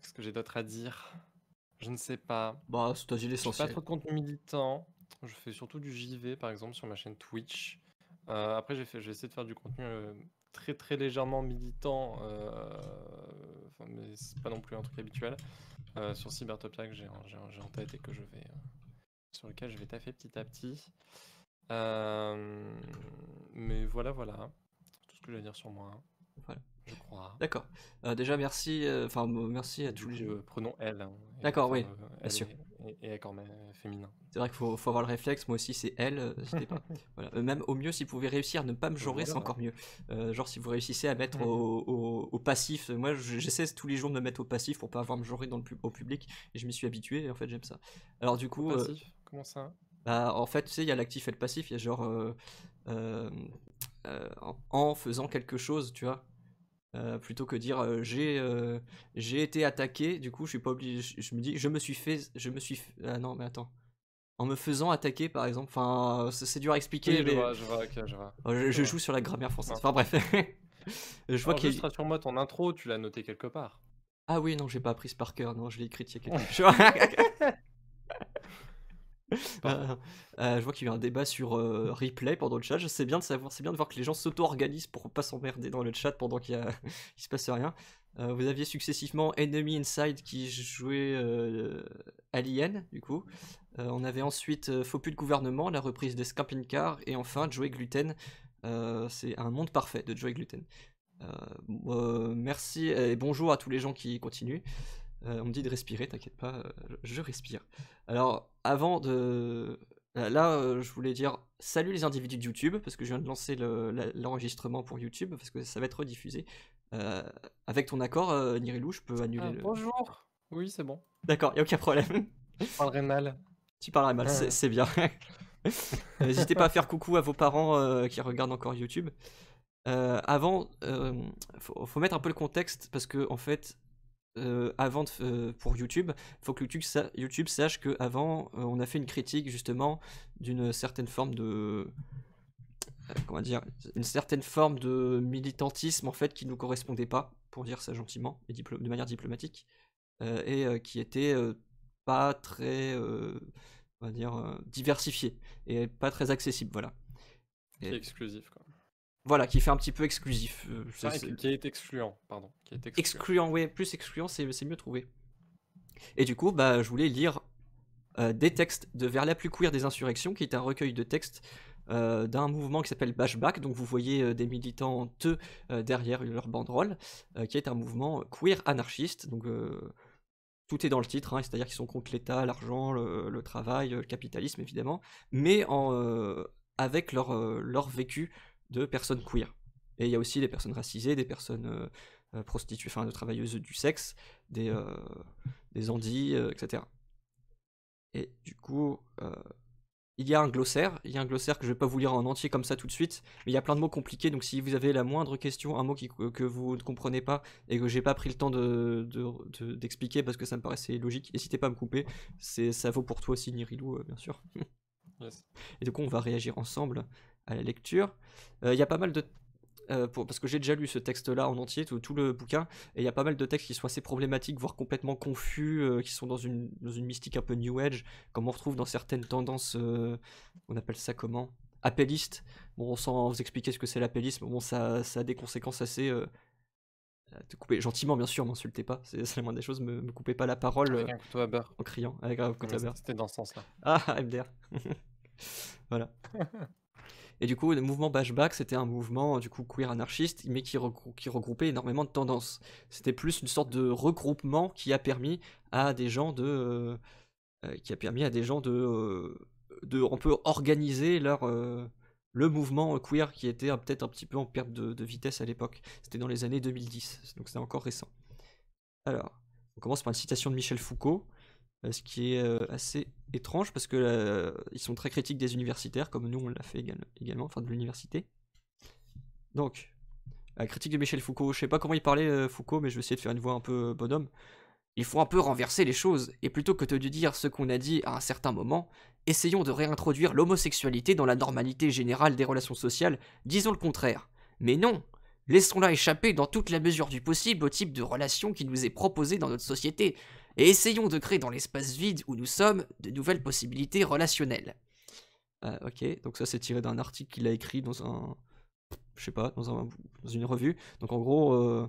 Qu'est-ce que j'ai d'autre à dire? Je ne sais pas. Bah, t'as dit Je fais pas l'essentiel. trop de contenu militant. Je fais surtout du JV, par exemple, sur ma chaîne Twitch. Après, j'ai essayé de faire du contenu très très légèrement militant, mais c'est pas non plus un truc habituel, sur Cybertopia que j'ai en tête et que sur lequel je vais taffer petit à petit. Mais voilà, c'est tout ce que j'ai à dire sur moi, Voilà. je crois. D'accord. Déjà, merci, merci à Du tous les... coup, prenons elle, hein, D'accord, oui, bien elle sûr. est quand même féminin. C'est vrai qu'il faut avoir le réflexe, moi aussi c'est elle, n'hésitez pas. Voilà. Même au mieux, si vous pouvez réussir à ne pas me genrer, c'est Voilà. encore mieux. Genre, si vous réussissez à mettre au passif, moi j'essaie tous les jours de me mettre au passif pour pas avoir à me genrer au public, et je m'y suis habitué, et en fait j'aime ça. Alors du Au coup, passif, comment ça? bah, en fait, tu sais, il y a l'actif et le passif, il y a genre euh, en faisant quelque chose, tu vois. Plutôt que dire j'ai été attaqué, du coup je suis pas obligé, je me dis ah non mais attends, en me faisant attaquer par exemple, enfin c'est dur à expliquer Oui, mais je vois, ok, je vois. je joue sur la grammaire française, Non. enfin bref. Je vois Alors qu'il juste y a... rassure-moi, ton intro, tu l'as noté quelque part. Ah oui non j'ai pas appris par cœur, non je l'ai écrit il y a quelques Parfait. Je vois qu'il y a eu un débat sur replay pendant le chat. C'est bien de savoir, c'est bien de voir que les gens s'auto-organisent pour pas s'emmerder dans le chat pendant qu'il se passe rien. Vous aviez successivement Enemy Inside qui jouait Alien, du coup. On avait ensuite Faux pute de gouvernement, la reprise des Camping Car, et enfin Joey Gluten. C'est un monde parfait de Joey Gluten. Merci et bonjour à tous les gens qui continuent. On me dit de respirer, t'inquiète pas, je respire. Alors, avant de... Là, je voulais dire salut les individus de YouTube, parce que je viens de lancer l'enregistrement pour YouTube, parce que ça va être rediffusé. Avec ton accord, Nirilou, je peux annuler Ah, le... bonjour. Oui, c'est bon. D'accord, y a aucun problème. Je parlerai mal. Tu parleras mal, c'est bien. N'hésitez pas à faire coucou à vos parents qui regardent encore YouTube. Avant, faut mettre un peu le contexte, parce que en fait... pour YouTube, il faut que YouTube sache qu'avant, on a fait une critique justement d'une certaine forme de. Comment dire, une certaine forme de militantisme en fait qui nous correspondait pas, pour dire ça gentiment et de manière diplomatique, et qui était pas très, on va dire, diversifié et pas très accessible, voilà. Qui est exclusif, quoi. Voilà, qui fait un petit peu exclusif. Qui est excluant, pardon. Qui est excluant, ouais, plus excluant, c'est mieux trouvé. Et du coup, bah, je voulais lire des textes de Vers la plus queer des insurrections, qui est un recueil de textes d'un mouvement qui s'appelle Bashback, donc vous voyez des militants derrière leur banderole, qui est un mouvement queer anarchiste, donc tout est dans le titre, hein, c'est-à-dire qu'ils sont contre l'État, l'argent, le travail, le capitalisme évidemment, mais avec leur vécu de personnes queer. Et il y a aussi des personnes racisées, des personnes prostituées, enfin de travailleuses du sexe, des andis, etc. Et du coup, il y a un glossaire que je vais pas vous lire en entier comme ça tout de suite, mais il y a plein de mots compliqués, donc si vous avez la moindre question, un mot que vous ne comprenez pas et que j'ai pas pris le temps d'expliquer parce que ça me paraissait logique, n'hésitez pas à me couper, ça vaut pour toi aussi Nirilou, bien sûr. Yes. Et du coup on va réagir ensemble à la lecture. Il y a pas mal de... parce que j'ai déjà lu ce texte-là en entier, tout le bouquin, et il y a pas mal de textes qui sont assez problématiques, voire complètement confus, qui sont dans une mystique un peu New Age, comme on retrouve dans certaines tendances, on appelle ça comment? Appellistes. Bon, sans vous expliquer ce que c'est l'appellisme, bon, ça a des conséquences assez... te couper gentiment, bien sûr, m'insultez pas, c'est la moindre des choses, me coupez pas la parole Avec un couteau à beurre. en criant, avec un couteau à beurre. C'était dans ce sens-là. Ah, MDR. Voilà. Et du coup, le mouvement Bashback, c'était un mouvement du coup queer anarchiste, mais qui regroupait énormément de tendances. C'était plus une sorte de regroupement qui a permis à des gens de on peut organiser le mouvement queer qui était peut-être un petit peu en perte de vitesse à l'époque. C'était dans les années 2010, donc c'était encore récent. Alors, on commence par une citation de Michel Foucault, ce qui est assez étrange parce que ils sont très critiques des universitaires, comme nous on l'a fait également, enfin de l'université. Donc, la critique de Michel Foucault, je sais pas comment il parlait Foucault, mais je vais essayer de faire une voix un peu bonhomme. Il faut un peu renverser les choses, et plutôt que de dire ce qu'on a dit à un certain moment, essayons de réintroduire l'homosexualité dans la normalité générale des relations sociales, disons le contraire. Mais non, Laissons-la échapper dans toute la mesure du possible au type de relation qui nous est proposé dans notre société, et essayons de créer dans l'espace vide où nous sommes de nouvelles possibilités relationnelles. Ok, donc ça c'est tiré d'un article qu'il a écrit dans un... Je sais pas, dans une revue. Donc en gros...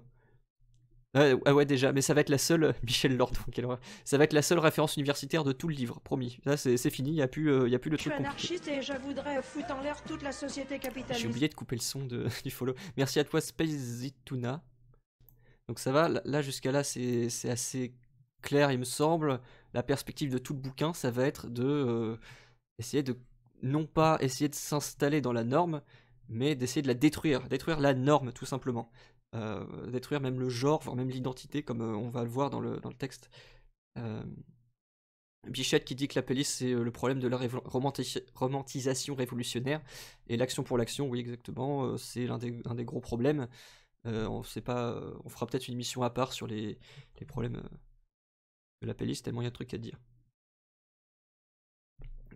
Ah ouais déjà, mais ça va être la seule... Michel Lord, quelle horreur. Ça va être la seule référence universitaire de tout le livre, promis. Là c'est fini, il n'y a plus le Je truc suis compliqué. anarchiste et je voudrais foutre en l'air toute la société J'ai capitaliste. oublié de couper le son du follow. Merci à toi Spacetuna. Donc ça va, là jusqu'à là c'est assez clair il me semble. La perspective de tout le bouquin ça va être de essayer de non pas essayer de s'installer dans la norme, mais d'essayer de la détruire la norme tout simplement. Détruire même le genre, voire même l'identité comme on va le voir dans le texte. Bichette qui dit que la police c'est le problème de la romantisation révolutionnaire et l'action pour l'action, oui exactement, c'est un des gros problèmes. On sait pas, on fera peut-être une émission à part sur les problèmes de la police, tellement il y a de trucs à dire.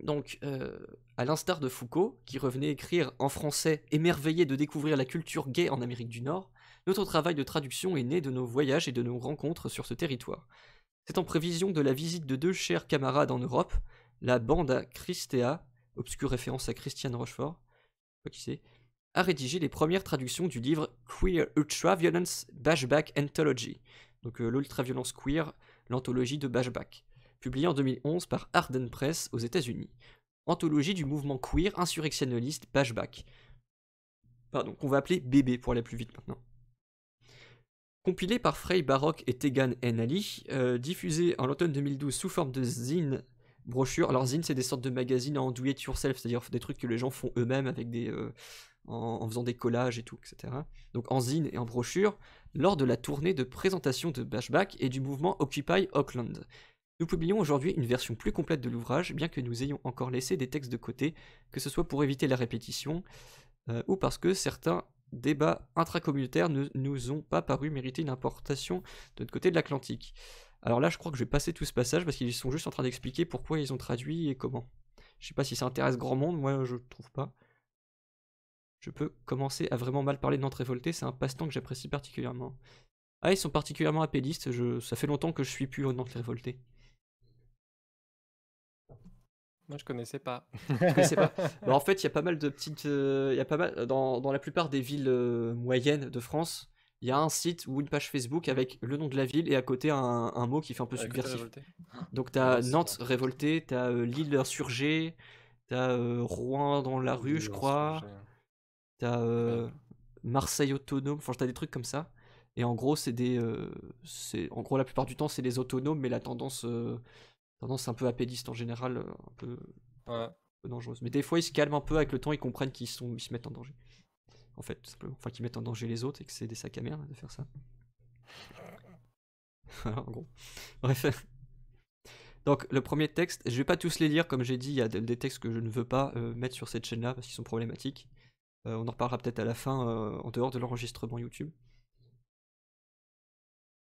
Donc, à l'instar de Foucault, qui revenait écrire en français émerveillé de découvrir la culture gay en Amérique du Nord, notre travail de traduction est né de nos voyages et de nos rencontres sur ce territoire. C'est en prévision de la visite de deux chers camarades en Europe, la bande à Christea, obscure référence à Christiane Rochefort, je sais pas qui c'est, a rédigé les premières traductions du livre Queer Ultraviolence Bashback Anthology, donc l'ultraviolence queer, l'anthologie de Bashback, publié en 2011 par Arden Press aux États-Unis. Anthologie du mouvement queer insurrectionnaliste Bashback. Pardon, qu'on va appeler BB pour aller plus vite maintenant. Compilé par Frey Baroque et Tegan N. Ali, diffusé en l'automne 2012 sous forme de zine brochure. Alors zine c'est des sortes de magazines en do it yourself, c'est-à-dire des trucs que les gens font eux-mêmes avec des... en faisant des collages et tout, etc. Donc en zine et en brochure, lors de la tournée de présentation de Bashback et du mouvement Occupy Auckland. Nous publions aujourd'hui une version plus complète de l'ouvrage, bien que nous ayons encore laissé des textes de côté, que ce soit pour éviter la répétition, ou parce que certains débats intracommunautaires ne nous ont pas paru mériter une importation de l'autre côté de l'Atlantique. Alors là, je crois que je vais passer tout ce passage parce qu'ils sont juste en train d'expliquer pourquoi ils ont traduit et comment. Je sais pas si ça intéresse grand monde, moi je trouve pas. Je peux commencer à vraiment mal parler de Nantes révoltée, c'est un passe-temps que j'apprécie particulièrement. Ah, ils sont particulièrement apélistes, ça fait longtemps que je suis plus au Nantes révoltée. Moi, je connaissais pas. Je connaissais pas. Bah, en fait, il y a pas mal de petites. Il y a pas mal. Dans la plupart des villes moyennes de France, il y a un site ou une page Facebook avec le nom de la ville et à côté un mot qui fait un peu subversif. Donc, t'as Nantes révoltée, t'as Lille insurgée, t'as Rouen dans la rue, je crois. T'as Marseille autonome. Enfin, t'as des trucs comme ça. Et en gros, c'est des. En gros, la plupart du temps, c'est des autonomes, mais la tendance un peu apéliste en général, un peu dangereuse. Mais des fois, ils se calment un peu avec le temps, ils comprennent qu'ils se mettent en danger. En fait, tout simplement. Enfin, qu'ils mettent en danger les autres et que c'est des sacs à merde de faire ça. Voilà, en gros. Bref. Donc, le premier texte, je vais pas tous les lire, comme j'ai dit, il y a des textes que je ne veux pas mettre sur cette chaîne-là parce qu'ils sont problématiques. On en reparlera peut-être à la fin, en dehors de l'enregistrement YouTube.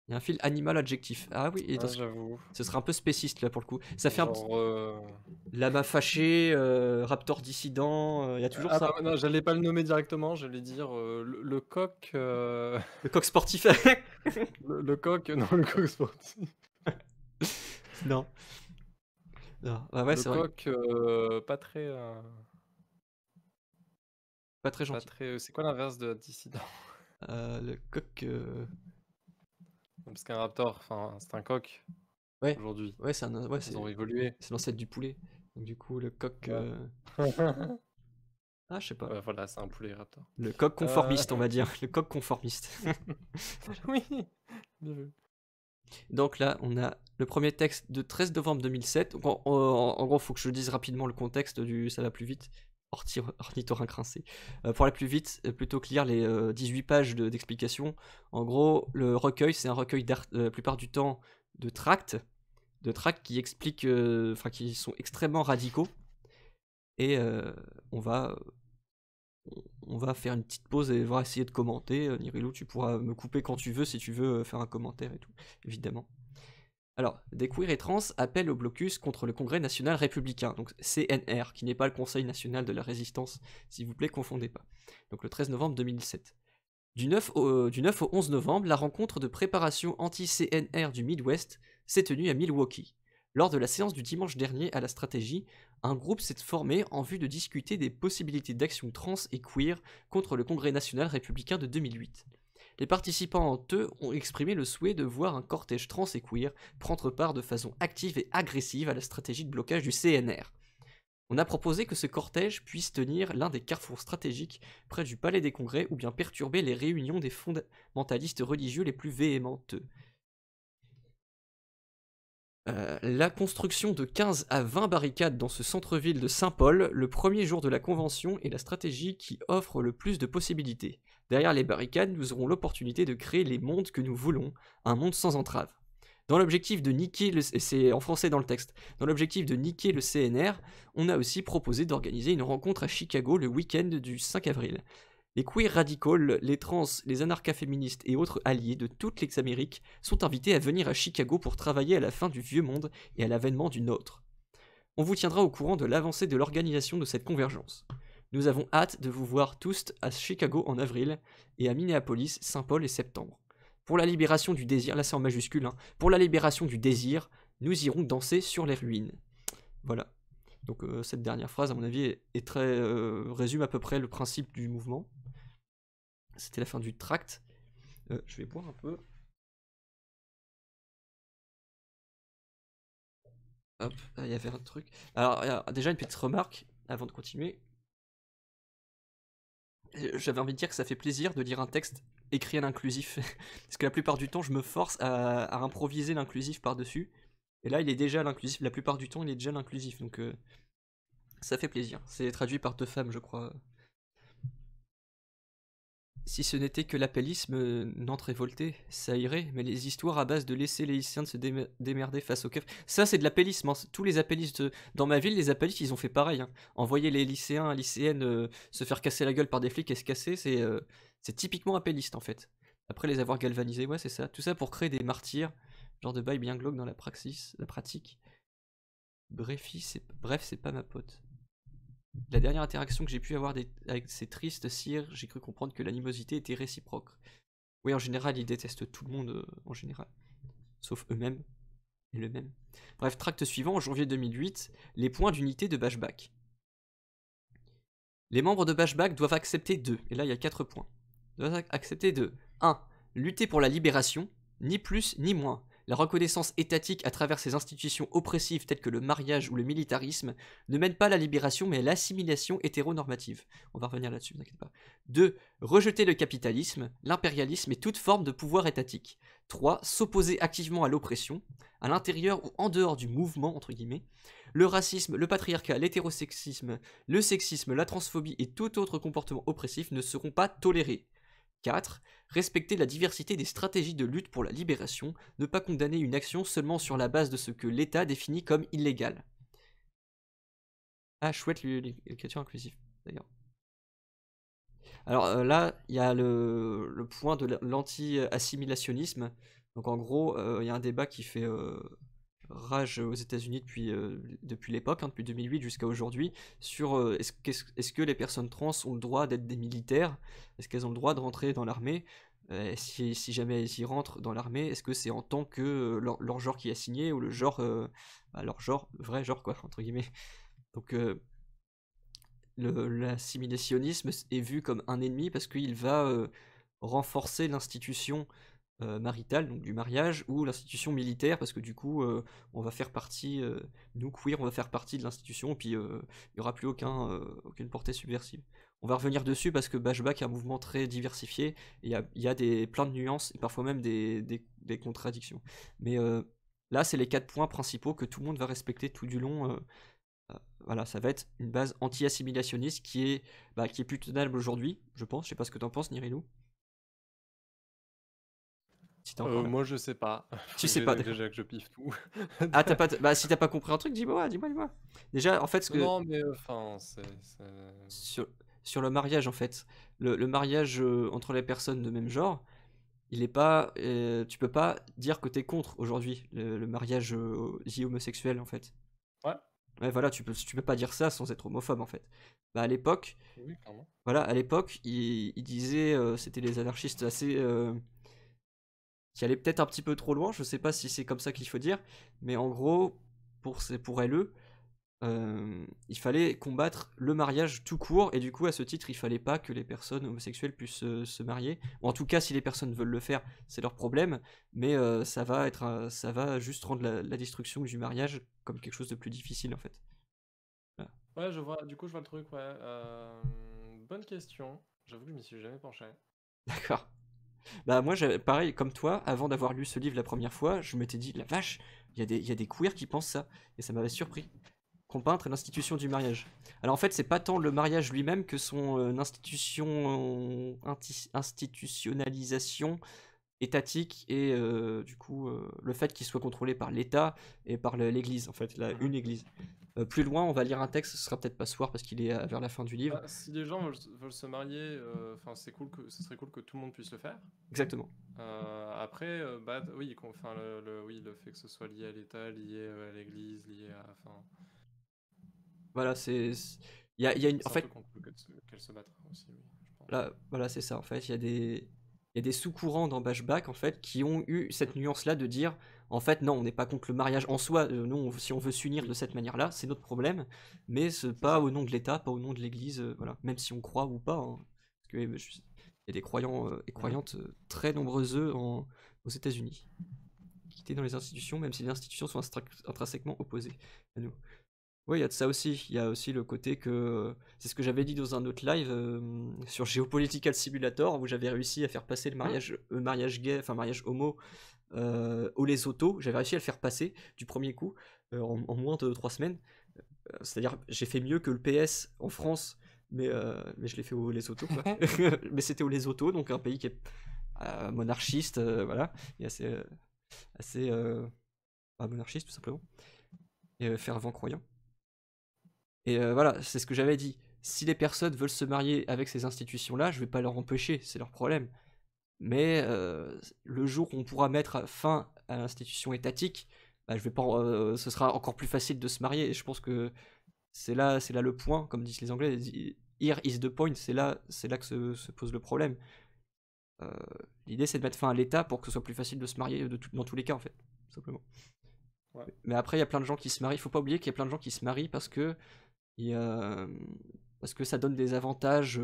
Il y a un fil animal adjectif. Ah oui, et j'avoue. Ce sera un peu spéciste là pour le coup. Ça fait un petit. Lama fâché, raptor dissident, il y a toujours ça. Non, j'allais pas le nommer directement, j'allais dire le coq. Le coq sportif. le coq, non, le coq sportif. Non. Non. Ah ouais, le coq, pas très. Pas très gentil. C'est quoi l'inverse de dissident? Le coq. Parce qu'un raptor, enfin, c'est un coq. Ouais. Aujourd'hui. Ouais, c'est un. Ouais, ils ont évolué. C'est l'ancêtre du poulet. Donc du coup, le coq. Ah, je sais pas. Ouais, voilà, c'est un poulet raptor. Le coq conformiste, on va dire. Le coq conformiste. Oui. Bien vu. Donc là, on a le premier texte de 13 novembre 2007. Donc, en gros, il faut que je dise rapidement le contexte ça va plus vite. Ornithorynque rincé. Pour aller plus vite, plutôt que lire les 18 pages d'explications, en gros, le recueil, c'est un recueil la plupart du temps de tracts qui expliquent, qui sont extrêmement radicaux. Et on va faire une petite pause et on va essayer de commenter. Nirilou, tu pourras me couper quand tu veux si tu veux faire un commentaire et tout, évidemment. Alors, des queers et trans appellent au blocus contre le Congrès national républicain, donc CNR, qui n'est pas le Conseil national de la résistance, s'il vous plaît, confondez pas. Donc le 13 novembre 2007. Du 9 au 11 novembre, la rencontre de préparation anti-CNR du Midwest s'est tenue à Milwaukee. Lors de la séance du dimanche dernier à la stratégie, un groupe s'est formé en vue de discuter des possibilités d'action trans et queer contre le Congrès national républicain de 2008. Les participants entre eux ont exprimé le souhait de voir un cortège trans et queer prendre part de façon active et agressive à la stratégie de blocage du CNR. On a proposé que ce cortège puisse tenir l'un des carrefours stratégiques près du Palais des Congrès ou bien perturber les réunions des fondamentalistes religieux les plus véhémenteux. La construction de 15 à 20 barricades dans ce centre-ville de Saint-Paul, le premier jour de la convention, est la stratégie qui offre le plus de possibilités. Derrière les barricades, nous aurons l'opportunité de créer les mondes que nous voulons, un monde sans entrave. Dans l'objectif de niquer et c'est en français dans le texte, dans l'objectif de niquer le CNR, on a aussi proposé d'organiser une rencontre à Chicago le week-end du 5 avril. Les queers radicaux, les trans, les anarcha-féministes et autres alliés de toutes les Amériques sont invités à venir à Chicago pour travailler à la fin du vieux monde et à l'avènement du nôtre. On vous tiendra au courant de l'avancée de l'organisation de cette convergence. Nous avons hâte de vous voir tous à Chicago en avril et à Minneapolis, Saint-Paul et septembre. Pour la libération du désir, là c'est en majuscule, hein, pour la libération du désir, nous irons danser sur les ruines. Voilà. Donc cette dernière phrase, à mon avis, est très résume à peu près le principe du mouvement. C'était la fin du tract. Je vais boire un peu. Hop, il y avait un truc. Alors, déjà une petite remarque avant de continuer. J'avais envie de dire que ça fait plaisir de lire un texte écrit à l'inclusif. Parce que la plupart du temps, je me force à improviser l'inclusif par-dessus. Et là, il est déjà l'inclusif. La plupart du temps, il est déjà l'inclusif. Donc, ça fait plaisir. C'est traduit par 2 femmes, je crois. Si ce n'était que l'appellisme, Nantes révolté, ça irait, mais les histoires à base de laisser les lycéens se démerder face aux keufs, ça c'est de l'appellisme, hein. Tous les appellistes dans ma ville, les appellistes ils ont fait pareil, hein. Envoyer les lycéens, lycéennes se faire casser la gueule par des flics et se casser, c'est typiquement appelliste en fait. Après les avoir galvanisés, ouais c'est ça, tout ça pour créer des martyrs, genre de bail bien glauque dans la pratique. Bref, c'est pas ma pote. La dernière interaction que j'ai pu avoir avec ces tristes sires, j'ai cru comprendre que l'animosité était réciproque. Oui, en général, ils détestent tout le monde, en général. Sauf eux-mêmes et le même. Bref, tract suivant, en janvier 2008, les points d'unité de Bashback. Les membres de Bashback doivent accepter 2, et là il y a 4 points. Ils doivent accepter 2. 1. Lutter pour la libération, ni plus ni moins. La reconnaissance étatique à travers ces institutions oppressives telles que le mariage ou le militarisme ne mène pas à la libération mais à l'assimilation hétéronormative. On va revenir là-dessus, ne vous inquiétez pas. 2. Rejeter le capitalisme, l'impérialisme et toute forme de pouvoir étatique. 3. S'opposer activement à l'oppression, à l'intérieur ou en dehors du mouvement, entre guillemets. Le racisme, le patriarcat, l'hétérosexisme, le sexisme, la transphobie et tout autre comportement oppressif ne seront pas tolérés. 4. Respecter la diversité des stratégies de lutte pour la libération, ne pas condamner une action seulement sur la base de ce que l'État définit comme illégal. Ah, chouette l'écriture inclusive, d'ailleurs. Alors là, il y a le point de l'anti-assimilationnisme. Donc en gros, il y a un débat qui fait rage aux États-Unis depuis l'époque, hein, depuis 2008 jusqu'à aujourd'hui, sur est-ce que les personnes trans ont le droit d'être des militaires, est-ce qu'elles ont le droit de rentrer dans l'armée, si jamais elles y rentrent dans l'armée, est-ce que c'est en tant que leur genre qui est assigné ou le genre, leur genre, le vrai genre quoi, entre guillemets. Donc l'assimilationnisme est vu comme un ennemi parce qu'il va renforcer l'institution maritale, donc du mariage, ou l'institution militaire, parce que du coup, on va faire partie, nous queer, on va faire partie de l'institution, puis il n'y aura plus aucune portée subversive. On va revenir dessus parce que Bashback est un mouvement très diversifié, et il y a plein de nuances, et parfois même des contradictions. Mais là, c'est les 4 points principaux que tout le monde va respecter tout du long. Voilà, ça va être une base anti-assimilationniste qui est plus tenable aujourd'hui, je pense. Je sais pas ce que t'en penses, Nirilou. Si moi je sais pas. Tu sais pas déjà que je piffe tout. Ah t'as pas bah si t'as pas compris un truc, dis-moi. Déjà en fait ce que non mais enfin sur le mariage en fait, le mariage entre les personnes de même genre, il est pas tu peux pas dire que t'es contre aujourd'hui le mariage homosexuel en fait. Ouais. Ouais, voilà, tu peux pas dire ça sans être homophobe en fait. Bah, à l'époque, Oui, clairement. voilà, à l'époque, il disait, c'était les anarchistes assez, qui allaient peut-être un petit peu trop loin, je sais pas si c'est comme ça qu'il faut dire, mais en gros, pour LE, il fallait combattre le mariage tout court, et du coup, à ce titre, il fallait pas que les personnes homosexuelles puissent se marier. Ou en tout cas, si les personnes veulent le faire, c'est leur problème, mais ça va juste rendre la destruction du mariage comme quelque chose de plus difficile en fait. Voilà. Ouais, je vois, du coup, je vois le truc, ouais. Bonne question. J'avoue que je m'y suis jamais penché. D'accord. Bah moi, pareil, comme toi, avant d'avoir lu ce livre la première fois, je m'étais dit, la vache, il y a des queers qui pensent ça, et ça m'avait surpris. Combattre l'institution du mariage. Alors en fait, c'est pas tant le mariage lui-même que son institutionnalisation étatique et du coup le fait qu'il soit contrôlé par l'État et par l'église, en fait, une église. Plus loin, on va lire un texte, ce sera peut-être pas ce soir parce qu'il est vers la fin du livre. Bah, si les gens veulent se marier, enfin, c'est cool ce serait cool que tout le monde puisse le faire. Exactement. Après, bah, oui, enfin, oui, le fait que ce soit lié à l'État, lié à l'Église, lié à, enfin, Voilà, il y a une... c'est En un fait, peu contre qu'elle se battre aussi, oui, je pense. là, voilà, c'est ça. En fait, il y a des sous-courants dans Bashback en fait qui ont eu cette nuance-là de dire, en fait, non, on n'est pas contre le mariage en soi. Nous, si on veut s'unir de cette manière-là, c'est notre problème, mais pas ça. au nom de l'État, pas au nom de l'Église, voilà. Même si on croit ou pas, hein. Parce que il y a des croyants et croyantes très nombreux aux États-Unis qui étaient dans les institutions, même si les institutions sont intrinsèquement opposées à nous. Oui, il y a de ça aussi. Il y a aussi le côté que. C'est ce que j'avais dit dans un autre live sur Geopolitical Simulator où j'avais réussi à faire passer le mariage gay, enfin mariage homo au Lesotho. J'avais réussi à le faire passer du premier coup en moins de 3 semaines. C'est-à-dire, j'ai fait mieux que le PS en France, mais je l'ai fait au Lesotho, quoi. Mais c'était au Lesotho, donc un pays qui est monarchiste, voilà, et assez monarchiste tout simplement, et fervent croyant. Et voilà, c'est ce que j'avais dit. Si les personnes veulent se marier avec ces institutions-là, je vais pas leur empêcher, c'est leur problème. Mais le jour où on pourra mettre fin à l'institution étatique, bah, je vais pas, ce sera encore plus facile de se marier. Et je pense que c'est là le point, comme disent les Anglais. Here is the point. C'est là que se pose le problème. L'idée, c'est de mettre fin à l'État pour que ce soit plus facile de se marier dans tous les cas, en fait, tout simplement. Ouais. Mais après, il y a plein de gens qui se marient. Il faut pas oublier qu'il y a plein de gens qui se marient parce que ça donne des avantages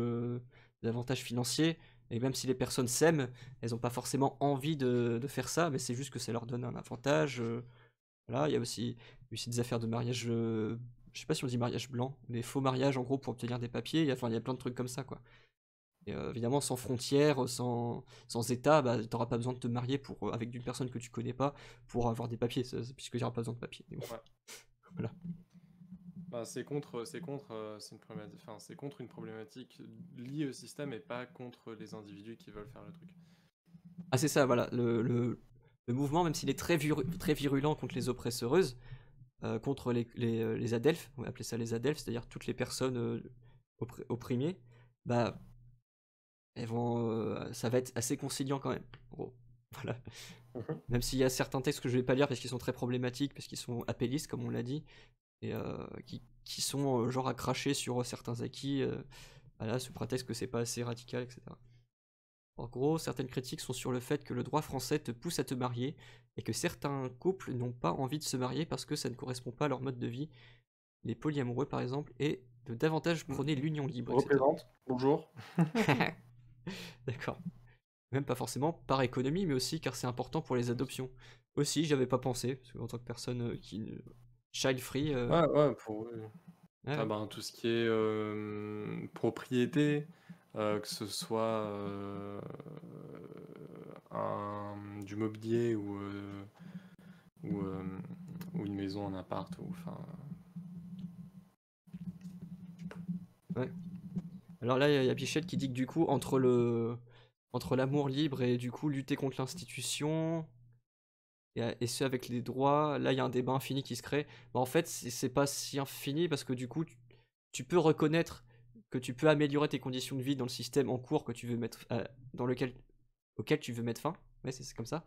financiers, et même si les personnes s'aiment, elles n'ont pas forcément envie de faire ça, mais c'est juste que ça leur donne un avantage. Voilà, il y a aussi des affaires de mariage, je sais pas si on dit mariage blanc, mais faux mariage en gros pour obtenir des papiers, il y a plein de trucs comme ça, quoi. Et évidemment, sans frontières, sans État, bah, t'auras pas besoin de te marier avec une personne que tu connais pas pour avoir des papiers, puisqu'il n'y aura pas besoin de papiers. Bon. Ouais. Voilà. Bah, c'est contre une problématique liée au système et pas contre les individus qui veulent faire le truc. Ah, c'est ça, voilà. Le mouvement, même s'il est très virulent contre les oppresseuses, contre les adelphes, on va appeler ça les adelphes, c'est-à-dire toutes les personnes opprimées, bah, ça va être assez conciliant quand même. Gros. Voilà. Même s'il y a certains textes que je vais pas lire parce qu'ils sont très problématiques, parce qu'ils sont appellistes, comme on l'a dit, et qui sont genre à cracher sur certains acquis, voilà, sous prétexte que c'est pas assez radical, etc. En gros, certaines critiques sont sur le fait que le droit français te pousse à te marier et que certains couples n'ont pas envie de se marier parce que ça ne correspond pas à leur mode de vie. Les polyamoureux, par exemple, et de davantage prôner l'union libre, etc. Représente, bonjour. D'accord. Même pas forcément par économie, mais aussi car c'est important pour les adoptions. Aussi, j'avais pas pensé, parce que en tant que personne child free. Ouais, pour eux. Ouais. Ah ben, tout ce qui est propriété, que ce soit du mobilier ou une maison, un appart, ou enfin. Ouais. Alors là, il y a Bichette qui dit que du coup, entre l'amour libre et du coup lutter contre l'institution et ce avec les droits, là il y a un débat infini qui se crée. Bah, en fait, c'est pas si infini parce que du coup, tu peux reconnaître que tu peux améliorer tes conditions de vie dans le système en cours que tu veux mettre auquel tu veux mettre fin. Ouais, c'est comme ça.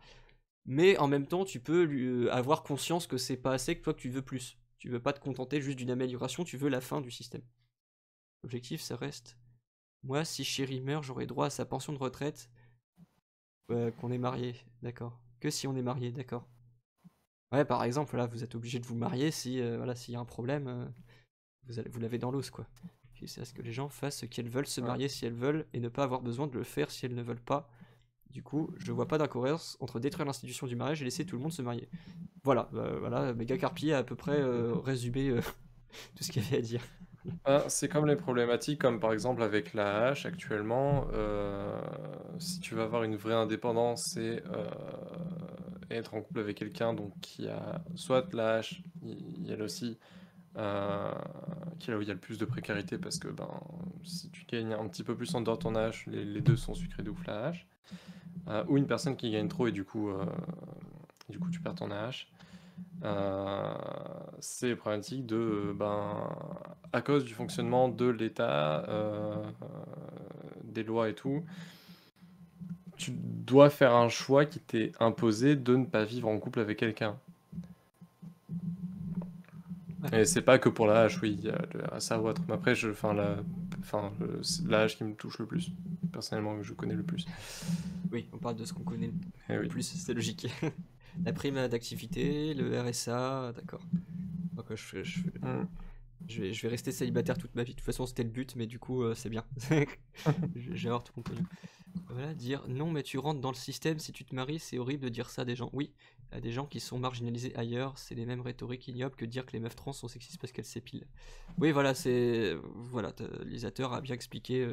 Mais en même temps, tu peux avoir conscience que c'est pas assez, que toi que tu veux plus. Tu veux pas te contenter juste d'une amélioration, tu veux la fin du système. L'objectif, ça reste... Moi, si Chéri meurt, j'aurai droit à sa pension de retraite. Qu'on est marié, d'accord. Que si on est marié, d'accord. Ouais, par exemple, là, vous êtes obligé de vous marier si, voilà, s'il y a un problème, vous l'avez dans l'os, quoi. Puis c'est à ce que les gens fassent ce qu'elles veulent, se marier si elles veulent, et ne pas avoir besoin de le faire si elles ne veulent pas. Du coup, je vois pas d'incohérence entre détruire l'institution du mariage et laisser tout le monde se marier. Voilà, voilà, Méga Carpi a à peu près résumé tout ce qu'il y avait à dire. C'est comme les problématiques, comme par exemple avec la hache actuellement. Si tu veux avoir une vraie indépendance et être en couple avec quelqu'un donc qui a soit la hache, il y a aussi qui est là où il y a le plus de précarité parce que ben si tu gagnes un petit peu plus en dehors de ton hache, les deux sont sucrés de ouf la hache. Ou une personne qui gagne trop et du coup tu perds ton AH. C'est problématique de à cause du fonctionnement de l'État, des lois et tout, tu dois faire un choix qui t'est imposé de ne pas vivre en couple avec quelqu'un. Et c'est pas que pour la hache, oui, il y a le RSA ou autre. Mais après, c'est la hache qui me touche le plus, personnellement, que je connais le plus. Oui, on parle de ce qu'on connaît Eh le oui. plus, c'est logique. La prime d'activité, le RSA, d'accord. Donc je vais rester célibataire toute ma vie. De toute façon, c'était le but, mais du coup, c'est bien. Je vais avoir tout compagnon. Voilà, dire non, mais tu rentres dans le système si tu te maries, c'est horrible de dire ça à des gens. Oui, à des gens qui sont marginalisés ailleurs, c'est les mêmes rhétoriques ignobles que dire que les meufs trans sont sexistes parce qu'elles s'épilent. Oui, voilà, c'est. Voilà, l'utilisateur a bien expliqué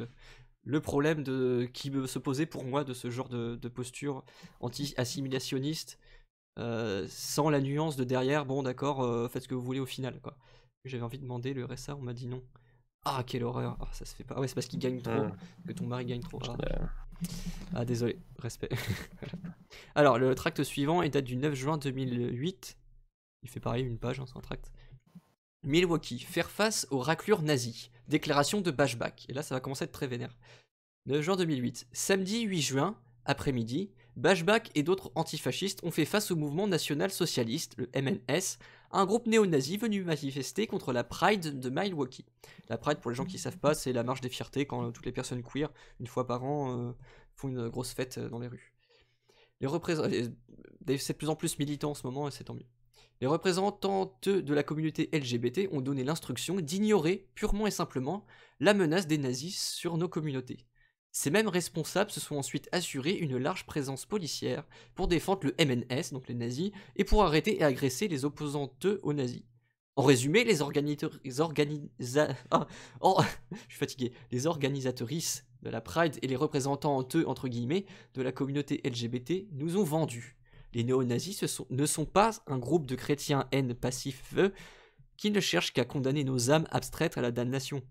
le problème qui se posait pour moi de ce genre de posture anti-assimilationniste, sans la nuance de derrière, bon d'accord, faites ce que vous voulez au final, quoi. J'avais envie de demander le RSA, on m'a dit non. Ah, quelle horreur, ah, ça se fait pas. Ah ouais, c'est parce qu'il gagne trop, que ton mari gagne trop. Ah désolé, respect. Alors, le tract suivant, il date du 9 juin 2008. Il fait pareil, une page, hein, c'est un tract. Milwaukee, faire face aux raclures nazies. Déclaration de Bashback. Et là, ça va commencer à être très vénère. 9 juin 2008. Samedi 8 juin, après-midi, Bashback et d'autres antifascistes ont fait face au mouvement national socialiste, le MNS, un groupe néo-nazi venu manifester contre la Pride de Milwaukee. La Pride, pour les gens qui ne savent pas, c'est la marche des fiertés quand toutes les personnes queer, une fois par an, font une grosse fête dans les rues. C'est de plus en plus militant en ce moment et c'est tant mieux. Les représentants de la communauté LGBT ont donné l'instruction d'ignorer purement et simplement la menace des nazis sur nos communautés. Ces mêmes responsables se sont ensuite assurés une large présence policière pour défendre le MNS, donc les nazis, et pour arrêter et agresser les opposants aux nazis. En résumé, les organisatrices de la Pride et les représentants entre guillemets de la communauté LGBT nous ont vendus. Les néo-nazis ne sont pas un groupe de chrétiens haine passifs qui ne cherchent qu'à condamner nos âmes abstraites à la damnation.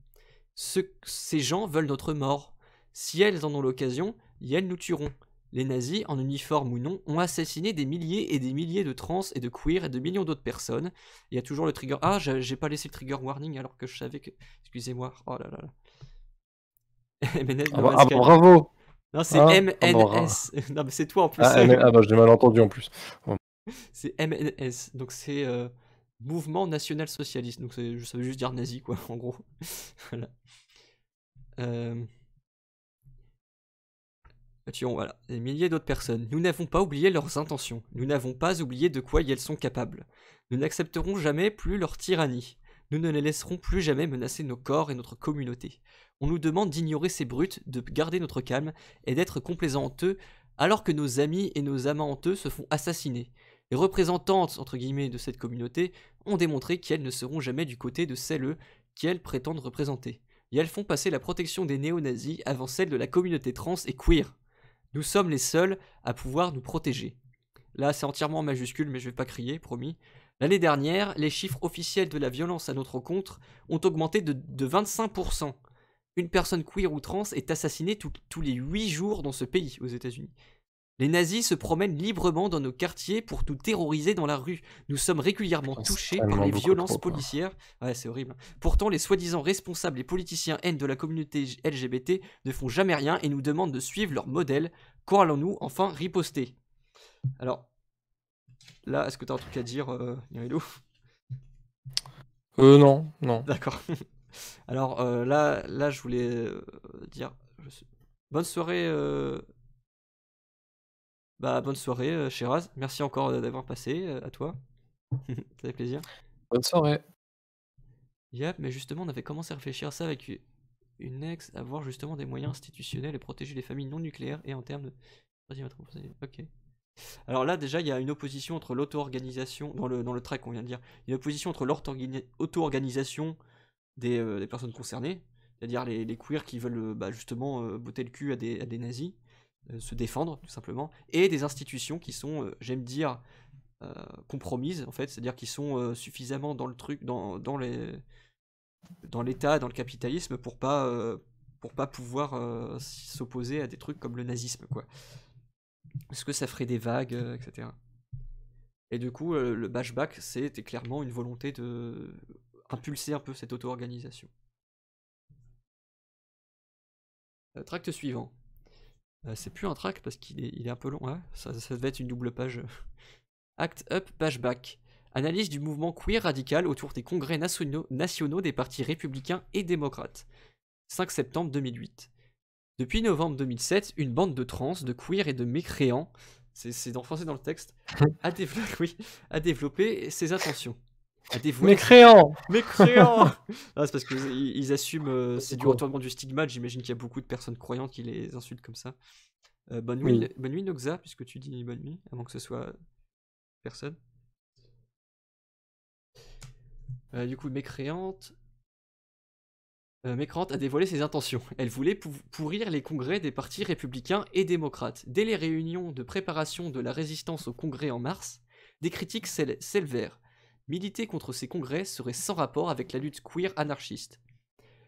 Ces gens veulent notre mort. Si elles en ont l'occasion, elles nous tueront. Les nazis, en uniforme ou non, ont assassiné des milliers et des milliers de trans et de queer et de millions d'autres personnes. Il y a toujours le trigger... Ah, j'ai pas laissé le trigger warning alors que je savais que... Excusez-moi. Oh là là là. MNS, bravo. Non, c'est MNS. Non, mais c'est toi en plus. J'ai mal entendu en plus. C'est MNS. Donc c'est Mouvement National Socialiste. Donc ça veut juste dire nazi, quoi, en gros. Voilà. Tuons, voilà, des milliers d'autres personnes. Nous n'avons pas oublié leurs intentions. Nous n'avons pas oublié de quoi elles sont capables. Nous n'accepterons jamais plus leur tyrannie. Nous ne les laisserons plus jamais menacer nos corps et notre communauté. On nous demande d'ignorer ces brutes, de garder notre calme et d'être complaisants honteux alors que nos amis et nos amants honteux se font assassiner. Les représentantes, entre guillemets, de cette communauté ont démontré qu'elles ne seront jamais du côté de celles qu'elles prétendent représenter. Et elles font passer la protection des néo-nazis avant celle de la communauté trans et queer. Nous sommes les seuls à pouvoir nous protéger. Là, c'est entièrement en majuscule, mais je vais pas crier, promis. L'année dernière, les chiffres officiels de la violence à notre compte ont augmenté de 25%. Une personne queer ou trans est assassinée tous les 8 jours dans ce pays, aux États-Unis. Les nazis se promènent librement dans nos quartiers pour nous terroriser dans la rue. Nous sommes régulièrement touchés par les violences policières. Ouais, c'est horrible. Pourtant, les soi-disant responsables et politiciens haine de la communauté LGBT ne font jamais rien et nous demandent de suivre leur modèle. Quand allons-nous enfin riposter? Alors, là, est-ce que tu as un truc à dire, Nirilo? Non, non. D'accord. Alors là, je voulais dire bonne soirée, bonne soirée, Sheraz. Merci encore d'avoir passé, à toi. Ça fait plaisir. Bonne soirée. Yep, mais justement, on avait commencé à réfléchir à ça avec une ex, avoir justement des moyens institutionnels et protéger les familles non nucléaires et en termes de. Ok. Alors là, déjà, il y a une opposition entre l'auto-organisation, dans le track qu'on vient de dire, il y a une opposition entre l'auto-organisation des personnes concernées, c'est-à-dire les queers qui veulent justement botter le cul à des nazis, se défendre tout simplement, et des institutions qui sont, j'aime dire, compromises en fait, c'est-à-dire qui sont suffisamment dans le truc, dans l'État, dans le capitalisme pour pas pouvoir s'opposer à des trucs comme le nazisme quoi. Parce que ça ferait des vagues, etc. Et du coup, le bashback, c'était clairement une volonté de impulser un peu cette auto-organisation. Tract suivant. C'est plus un tract parce qu'il est un peu long. Ouais, ça devait être une double page. Act Up Bashback. Analyse du mouvement queer radical autour des congrès nationaux des partis républicains et démocrates. 5 septembre 2008. Depuis novembre 2007, une bande de trans, de queer et de mécréants, c'est français dans le texte, a développé ses intentions. Mécréants. Mécréants. C'est parce qu'ils assument, c'est du retournement du stigmate, j'imagine qu'il y a beaucoup de personnes croyantes qui les insultent comme ça. Bonne nuit Noxa, puisque tu dis bonne nuit, avant que ce soit personne. Du coup, Mécréante a dévoilé ses intentions. Elle voulait pourrir les congrès des partis républicains et démocrates. Dès les réunions de préparation de la résistance au congrès en mars, des critiques s'élevèrent. Militer contre ces congrès serait sans rapport avec la lutte queer anarchiste.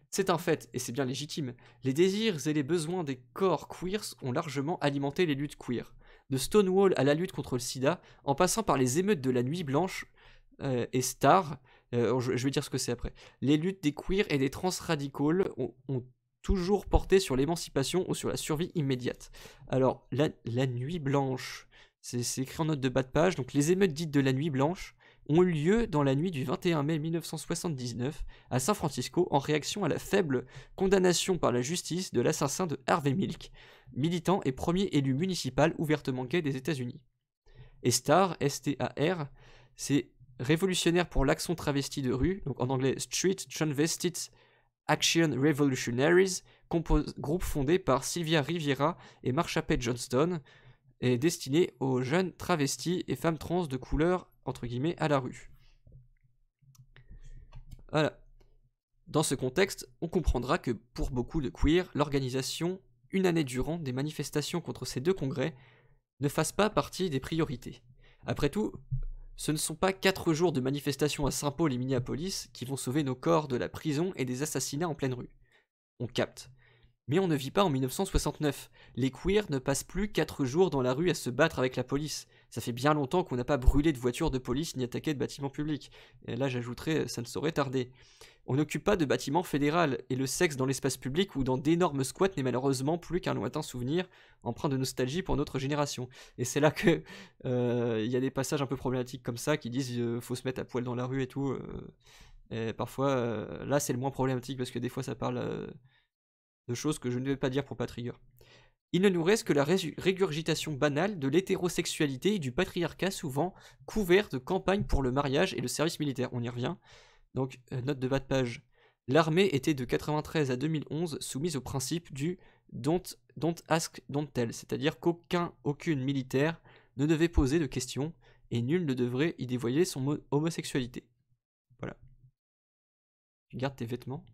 C'est un fait, et c'est bien légitime. Les désirs et les besoins des corps queers ont largement alimenté les luttes queer. De Stonewall à la lutte contre le sida, en passant par les émeutes de la Nuit Blanche et Star, je vais dire ce que c'est après. Les luttes des queers et des trans radicaux ont toujours porté sur l'émancipation ou sur la survie immédiate. Alors, la Nuit Blanche, c'est écrit en note de bas de page, donc les émeutes dites de la Nuit Blanche ont eu lieu dans la nuit du 21 mai 1979 à San Francisco en réaction à la faible condamnation par la justice de l'assassin de Harvey Milk, militant et premier élu municipal ouvertement gay des États-Unis. Et STAR, S-T-A-R, c'est révolutionnaire pour l'action travesti de rue, donc en anglais Street Transvestite Action Revolutionaries, groupe fondé par Sylvia Riviera et Marsha P. Johnston, est destiné aux jeunes travestis et femmes trans de couleur entre guillemets à la rue. Voilà. Dans ce contexte, on comprendra que pour beaucoup de queers, l'organisation, une année durant, des manifestations contre ces deux congrès ne fasse pas partie des priorités. Après tout, ce ne sont pas 4 jours de manifestations à Saint-Paul et Minneapolis qui vont sauver nos corps de la prison et des assassinats en pleine rue. On capte. Mais on ne vit pas en 1969. Les queers ne passent plus 4 jours dans la rue à se battre avec la police. Ça fait bien longtemps qu'on n'a pas brûlé de voitures de police ni attaqué de bâtiments publics. Et là, j'ajouterais, ça ne saurait tarder. On n'occupe pas de bâtiments fédéraux, et le sexe dans l'espace public ou dans d'énormes squats n'est malheureusement plus qu'un lointain souvenir, empreint de nostalgie pour notre génération. Et c'est là que y a des passages un peu problématiques comme ça qui disent faut se mettre à poil dans la rue et tout. Et parfois, là c'est le moins problématique parce que des fois ça parle de choses que je ne vais pas dire pour pas trigger. Il ne nous reste que la régurgitation banale de l'hétérosexualité et du patriarcat souvent couvert de campagnes pour le mariage et le service militaire. On y revient. Donc, note de bas de page. L'armée était de 93 à 2011 soumise au principe du don't ask, don't tell, c'est-à-dire aucune militaire ne devait poser de questions et nul ne devrait y dévoiler son homosexualité. Voilà. Tu gardes tes vêtements.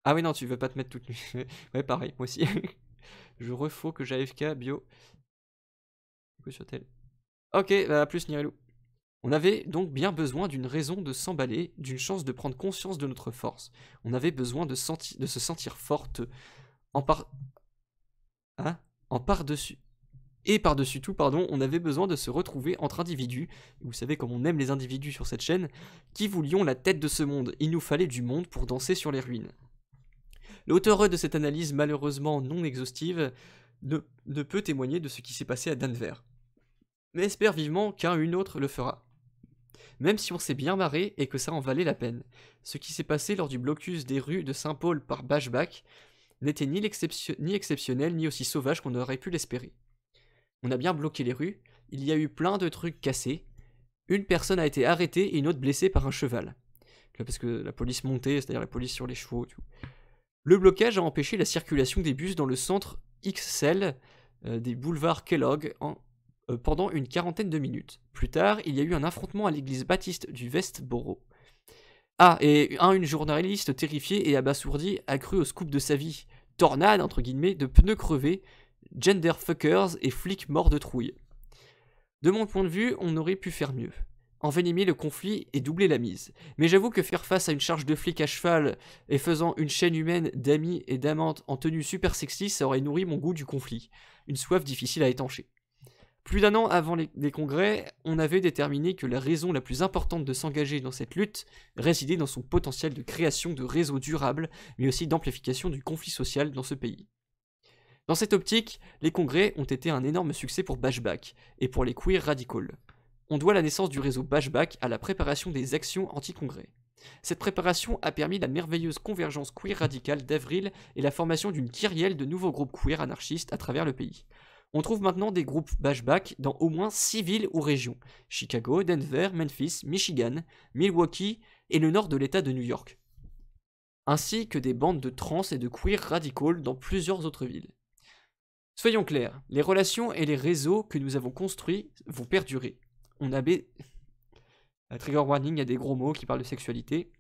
Ah oui, non, tu veux pas te mettre toute nue. Ouais, pareil, moi aussi. Je refaux que j'AFK bio. Ok, à plus Nirelou. On avait donc bien besoin d'une raison de s'emballer, d'une chance de prendre conscience de notre force. On avait besoin de se sentir forte par-dessus. Et par-dessus tout, on avait besoin de se retrouver entre individus, vous savez comme on aime les individus sur cette chaîne, qui voulions la tête de ce monde. Il nous fallait du monde pour danser sur les ruines. L'auteur de cette analyse malheureusement non exhaustive ne peut témoigner de ce qui s'est passé à Denver, mais espère vivement qu'un ou une autre le fera. même si on s'est bien marré et que ça en valait la peine. Ce qui s'est passé lors du blocus des rues de Saint-Paul par Bashback n'était ni exceptionnel ni aussi sauvage qu'on aurait pu l'espérer. On a bien bloqué les rues, il y a eu plein de trucs cassés, une personne a été arrêtée et une autre blessée par un cheval. Parce que la police montait, c'est-à-dire la police sur les chevaux. Tout. Le blocage a empêché la circulation des bus dans le centre XL des boulevards Kellogg pendant une quarantaine de minutes. Plus tard, il y a eu un affrontement à l'église baptiste du Westboro. Ah, et une journaliste terrifiée et abasourdie a cru au scoop de sa vie. Tornade, entre guillemets, de pneus crevés, genderfuckers et flics morts de trouille. De mon point de vue, on aurait pu faire mieux. Envenimer le conflit et doubler la mise. Mais j'avoue que faire face à une charge de flics à cheval et faisant une chaîne humaine d'amis et d'amantes en tenue super sexy, ça aurait nourri mon goût du conflit. Une soif difficile à étancher. Plus d'un an avant les congrès, on avait déterminé que la raison la plus importante de s'engager dans cette lutte résidait dans son potentiel de création de réseaux durables, mais aussi d'amplification du conflit social dans ce pays. Dans cette optique, les congrès ont été un énorme succès pour Bashback et pour les queers radicals. On doit la naissance du réseau Bashback à la préparation des actions anti-congrès. Cette préparation a permis la merveilleuse convergence queer radicale d'avril et la formation d'une kyrielle de nouveaux groupes queer anarchistes à travers le pays. On trouve maintenant des groupes Bashback dans au moins 6 villes ou régions: Chicago, Denver, Memphis, Michigan, Milwaukee et le nord de l'État de New York. Ainsi que des bandes de trans et de queer radicals dans plusieurs autres villes. Soyons clairs, les relations et les réseaux que nous avons construits vont perdurer. On a trigger warning, il y a des gros mots qui parlent de sexualité.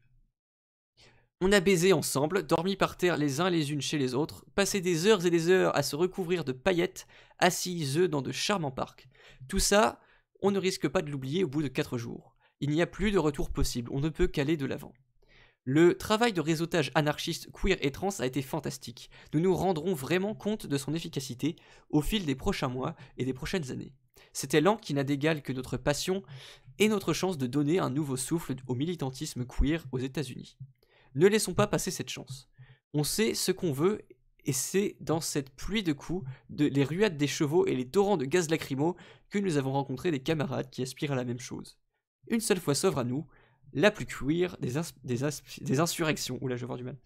On a baisé ensemble, dormi par terre les uns les unes chez les autres, passé des heures et des heures à se recouvrir de paillettes, assis eux dans de charmants parcs. Tout ça, on ne risque pas de l'oublier au bout de 4 jours. Il n'y a plus de retour possible, on ne peut qu'aller de l'avant. Le travail de réseautage anarchiste, queer et trans a été fantastique. Nous nous rendrons vraiment compte de son efficacité au fil des prochains mois et des prochaines années. Cet élan qui n'a d'égal que notre passion et notre chance de donner un nouveau souffle au militantisme queer aux États-Unis. Ne laissons pas passer cette chance. On sait ce qu'on veut et c'est dans cette pluie de coups, les ruades des chevaux et les torrents de gaz lacrymo que nous avons rencontré des camarades qui aspirent à la même chose. Une seule fois s'offre à nous, la plus queer des insurrections. Oula, je vais avoir du mal.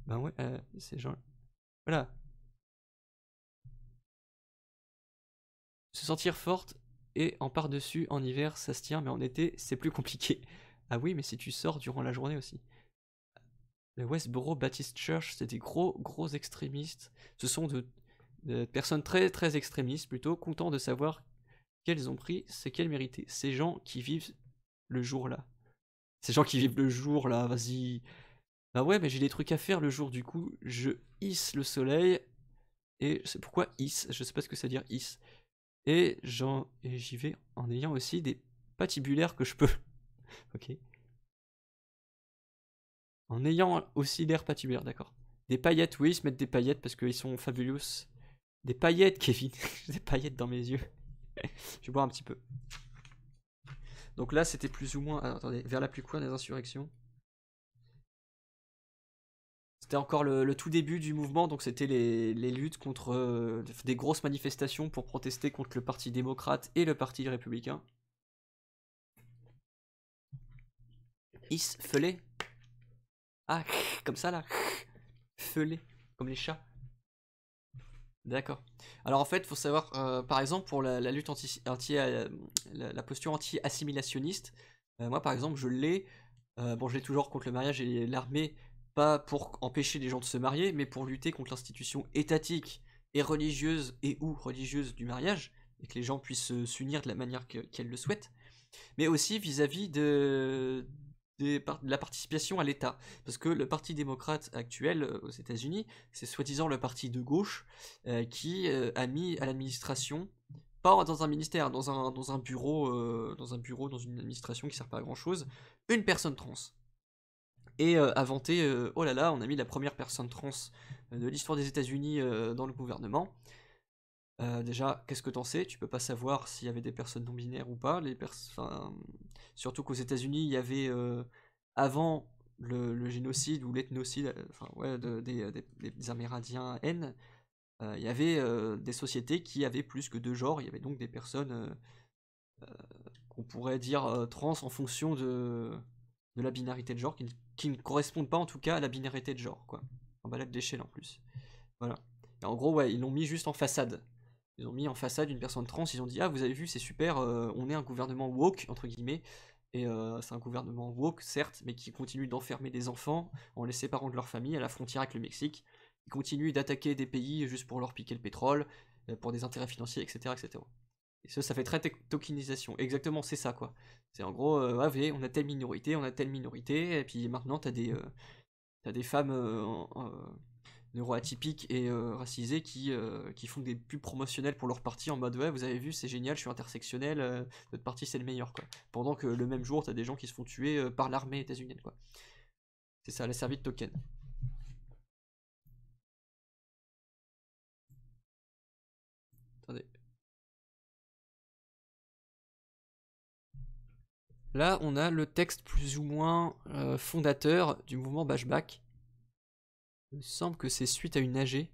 Ben ouais, c'est genre... Voilà. Se sentir forte et en par-dessus, en hiver, ça se tient, mais en été, c'est plus compliqué. Ah oui, mais si tu sors durant la journée aussi. Le Westboro Baptist Church, c'est des gros extrémistes. Ce sont de personnes très extrémistes, plutôt contents de savoir qu'elles ont pris ce qu'elles méritaient. Ces gens qui vivent le jour là. Ces gens qui vivent le jour là, vas-y. Bah ouais, mais j'ai des trucs à faire le jour, du coup, je hisse le soleil. Et je sais pourquoi hisse, je sais pas ce que ça veut dire hisse. Et j'y vais en ayant aussi des patibulaires que je peux. Ok. En ayant aussi l'air patibulaire, d'accord. Des paillettes, oui, ils se mettent des paillettes parce qu'ils sont fabulous. Des paillettes, Kevin. J'ai des paillettes dans mes yeux. Je vais boire un petit peu. Donc là, c'était plus ou moins... Alors, attendez, vers la plus queer des insurrections. C'était encore le tout début du mouvement, donc c'était les luttes contre des grosses manifestations pour protester contre le Parti démocrate et le Parti républicain. Feulé. Ah, comme ça là. Feulé, comme les chats. D'accord. Alors en fait, il faut savoir, par exemple, pour la lutte la posture anti-assimilationniste, moi par exemple, je l'ai toujours contre le mariage et l'armée, pas pour empêcher les gens de se marier, mais pour lutter contre l'institution étatique et religieuse ou religieuse du mariage, et que les gens puissent s'unir de la manière qu'elles le souhaitent, mais aussi vis-à-vis de la participation à l'État. Parce que le Parti démocrate actuel aux États-Unis, c'est soi-disant le parti de gauche qui a mis à l'administration, pas dans un ministère, dans un bureau, dans une administration qui sert pas à grand-chose, une personne trans. Et a vanté, oh là là, on a mis la première personne trans de l'histoire des États-Unis dans le gouvernement. Déjà, qu'est-ce que t'en sais? Tu peux pas savoir s'il y avait des personnes non binaires ou pas. Surtout qu'aux États-Unis, il y avait avant le génocide ou l'ethnocide, des Amérindiens N, il y avait des sociétés qui avaient plus que 2 genres. Il y avait donc des personnes qu'on pourrait dire trans en fonction de la binarité de genre, qui ne correspondent pas en tout cas à la binarité de genre, quoi. En balade d'échelle en plus. Voilà. Et en gros, ouais, ils l'ont mis juste en façade. Ils ont mis en façade une personne trans, ils ont dit, ah, vous avez vu, c'est super, on est un gouvernement woke, entre guillemets, et c'est un gouvernement woke, certes, mais qui continue d'enfermer des enfants en les séparant de leur famille à la frontière avec le Mexique. Ils continuent d'attaquer des pays juste pour leur piquer le pétrole, pour des intérêts financiers, etc., etc. Et ça fait très tokenisation. Exactement, c'est ça, quoi. C'est en gros, ouais, vous voyez, on a telle minorité, et puis maintenant, t'as des femmes neuroatypiques et racisées qui font des pubs promotionnelles pour leur parti en mode, ouais, vous avez vu, c'est génial, je suis intersectionnel, notre parti, c'est le meilleur, quoi. Pendant que le même jour, t'as des gens qui se font tuer par l'armée états-unienne, quoi. C'est ça, elle a servi de token. Attendez. Là, on a le texte plus ou moins fondateur du mouvement Bashback. Il me semble que c'est suite à une AG.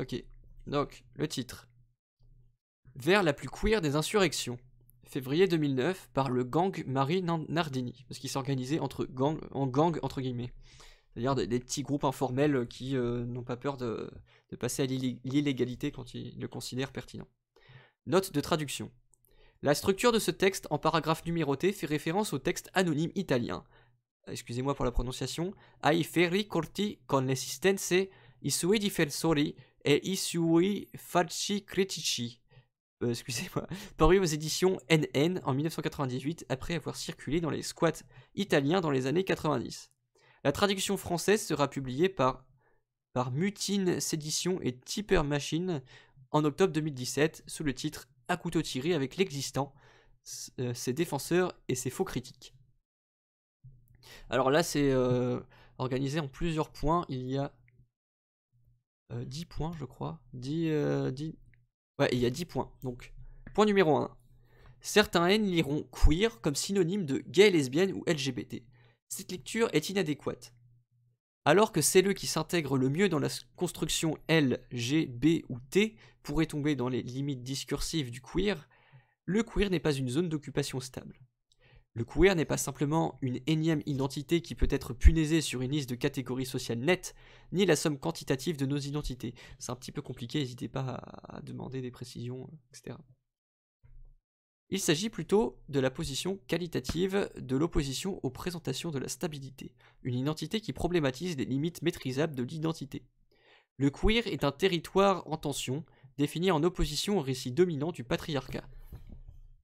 Ok, donc le titre. Vers la plus queer des insurrections. Février 2009 par le gang Marie Nardini. Parce qu'il s'organisait en gang entre guillemets. C'est-à-dire des petits groupes informels qui n'ont pas peur de passer à l'illégalité quand ils le considèrent pertinent. Note de traduction. La structure de ce texte en paragraphe numéroté fait référence au texte anonyme italien. Excusez-moi pour la prononciation. Ai ferri corti con l'esistenze, i suoi difensori e i suoi falsi critici. Excusez-moi. Paru aux éditions NN en 1998 après avoir circulé dans les squats italiens dans les années 90. La traduction française sera publiée par Mutine Sédition et Tipper Machine en octobre 2017 sous le titre À couteau tiré avec l'existant, ses défenseurs et ses faux critiques. Alors là, c'est organisé en plusieurs points. Il y a 10 points, je crois. Ouais, il y a 10 points. Donc, point numéro 1. Certains N liront queer comme synonyme de gay, lesbienne ou LGBT. Cette lecture est inadéquate. Alors que celles qui s'intègrent le mieux dans la construction L, G, B ou T pourraient tomber dans les limites discursives du queer, le queer n'est pas une zone d'occupation stable. Le queer n'est pas simplement une énième identité qui peut être punaisée sur une liste de catégories sociales nettes, ni la somme quantitative de nos identités. C'est un petit peu compliqué, n'hésitez pas à demander des précisions, etc. Il s'agit plutôt de la position qualitative de l'opposition aux présentations de la stabilité, une identité qui problématise les limites maîtrisables de l'identité. Le queer est un territoire en tension, défini en opposition au récit dominant du patriarcat.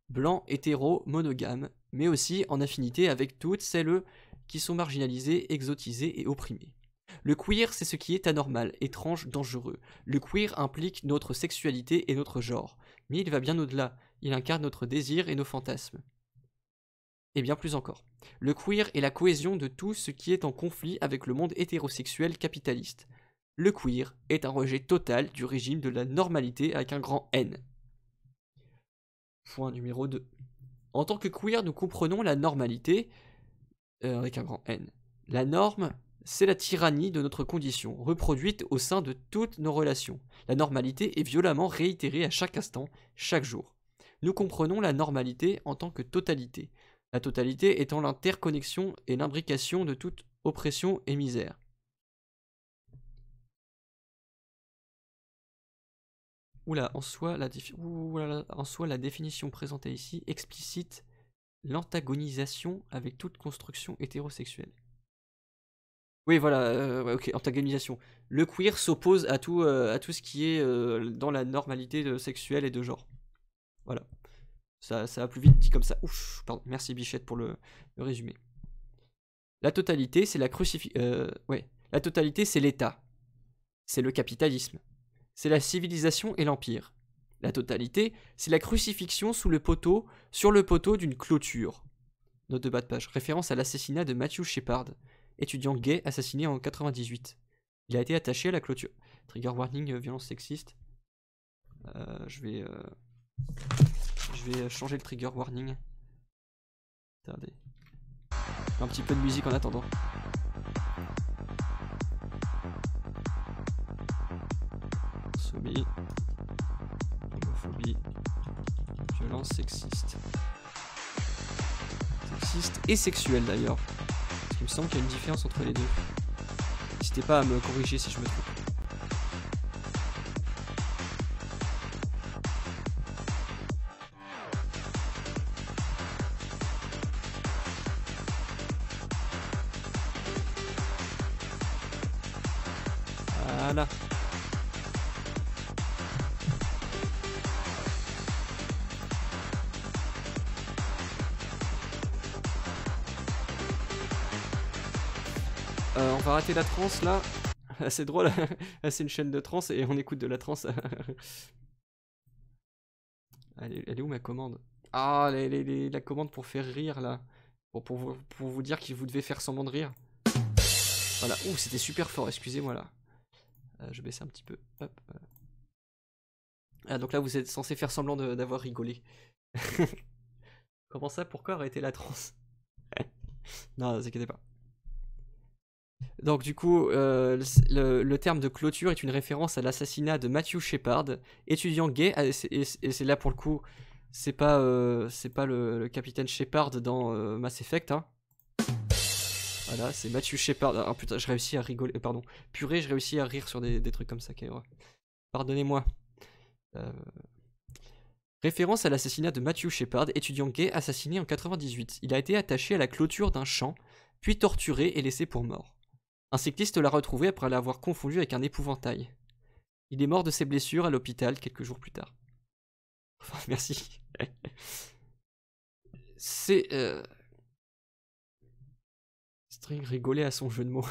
Blanc, hétéro, monogame, mais aussi en affinité avec toutes celles qui sont marginalisées, exotisées et opprimées. Le queer, c'est ce qui est anormal, étrange, dangereux. Le queer implique notre sexualité et notre genre, mais il va bien au-delà. Il incarne notre désir et nos fantasmes. Et bien plus encore. Le queer est la cohésion de tout ce qui est en conflit avec le monde hétérosexuel capitaliste. Le queer est un rejet total du régime de la normalité avec un grand N. Point numéro 2. En tant que queer, nous comprenons la normalité avec un grand N. La norme, c'est la tyrannie de notre condition, reproduite au sein de toutes nos relations. La normalité est violemment réitérée à chaque instant, chaque jour. Nous comprenons la normalité en tant que totalité, la totalité étant l'interconnexion et l'imbrication de toute oppression et misère. En soi, la définition présentée ici explicite l'antagonisation avec toute construction hétérosexuelle. Oui, voilà, ok, antagonisation. Le queer s'oppose à tout ce qui est dans la normalité sexuelle et de genre. Voilà. Ça va plus vite dit comme ça. Ouf, pardon. Merci Bichette pour le résumé. La totalité, c'est la totalité, c'est l'État. C'est le capitalisme. C'est la civilisation et l'empire. La totalité, c'est la crucifixion sur le poteau d'une clôture. Note de bas de page. Référence à l'assassinat de Matthew Shepard, étudiant gay assassiné en 98. Il a été attaché à la clôture. Trigger warning, violence sexiste. Je vais changer le trigger warning. Attendez. Un petit peu de musique en attendant. Soumis. homophobie, violence sexiste. Sexiste et sexuelle d'ailleurs. Parce qu'il me semble qu'il y a une différence entre les deux. N'hésitez pas à me corriger si je me trompe. Voilà. On va arrêter la transe là. C'est drôle. C'est une chaîne de trance et on écoute de la trance. Elle est où ma commande? Ah, la commande pour faire rire là. Pour vous dire que vous devez faire semblant de rire. Voilà. Ouh, c'était super fort, excusez-moi là. Je vais baisser un petit peu. Hop. Ah, donc là, vous êtes censé faire semblant d'avoir rigolé. Comment ça? Pourquoi arrêter la transe? Non, ne vous inquiétez pas. Donc du coup, le terme de clôture est une référence à l'assassinat de Matthew Shepard, étudiant gay, et c'est là pour le coup, c'est pas le capitaine Shepard dans Mass Effect, hein. Voilà, c'est Matthew Shepard. Ah putain, je réussis à rigoler, pardon. Purée, je réussis à rire sur des trucs comme ça, Kaira. Pardonnez-moi. Référence à l'assassinat de Matthew Shepard, étudiant gay assassiné en 98. Il a été attaché à la clôture d'un champ, puis torturé et laissé pour mort. Un cycliste l'a retrouvé après l'avoir confondu avec un épouvantail. Il est mort de ses blessures à l'hôpital quelques jours plus tard. Enfin, merci. C'est... String rigolait à son jeu de mots.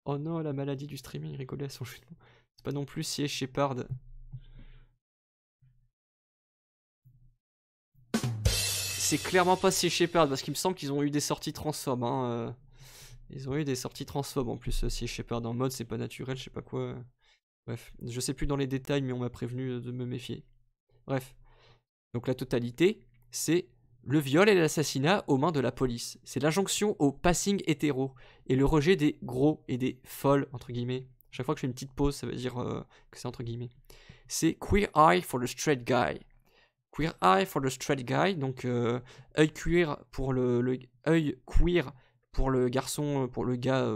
Oh non, la maladie du streaming, rigolait à son jeu de mots. C'est pas non plus si Shepard. C'est clairement pas si Shepard, parce qu'il me semble qu'ils ont eu des sorties transphobes, hein. Ils ont eu des sorties transphobes en plus, si Shepard en mode c'est pas naturel, je sais pas quoi. Bref, je sais plus dans les détails, mais on m'a prévenu de me méfier. Bref. Donc la totalité, c'est le viol et l'assassinat aux mains de la police. C'est l'injonction au passing hétéro et le rejet des gros et des folles, entre guillemets. Chaque fois que je fais une petite pause, ça veut dire que c'est entre guillemets. C'est queer eye for the straight guy. Queer eye for the straight guy, donc œil queer pour le œil queer pour le garçon, pour le gars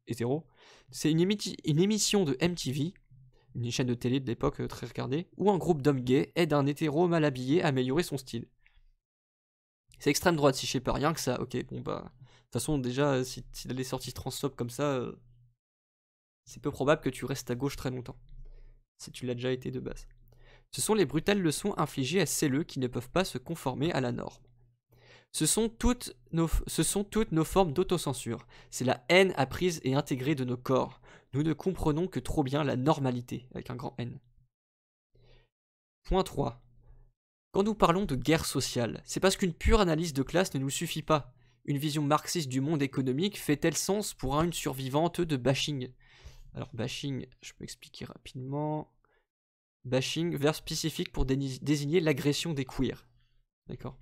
hétéro. C'est une émission de MTV, une chaîne de télé de l'époque très regardée, où un groupe d'hommes gays aide un hétéro mal habillé à améliorer son style. C'est extrême droite si je sais pas, rien que ça. Ok, bon bah... De toute façon, déjà, si t'as des sorties transphobes comme ça, c'est peu probable que tu restes à gauche très longtemps. Si tu l'as déjà été de base. Ce sont les brutales leçons infligées à celles qui ne peuvent pas se conformer à la norme. Ce sont toutes nos formes d'autocensure. C'est la haine apprise et intégrée de nos corps. Nous ne comprenons que trop bien la normalité, avec un grand N. Point 3. Quand nous parlons de guerre sociale, c'est parce qu'une pure analyse de classe ne nous suffit pas. Une vision marxiste du monde économique fait-elle sens pour une survivante de bashing? Alors bashing, je peux expliquer rapidement. Bashing, verbe spécifique pour désigner l'agression des queers. D'accord.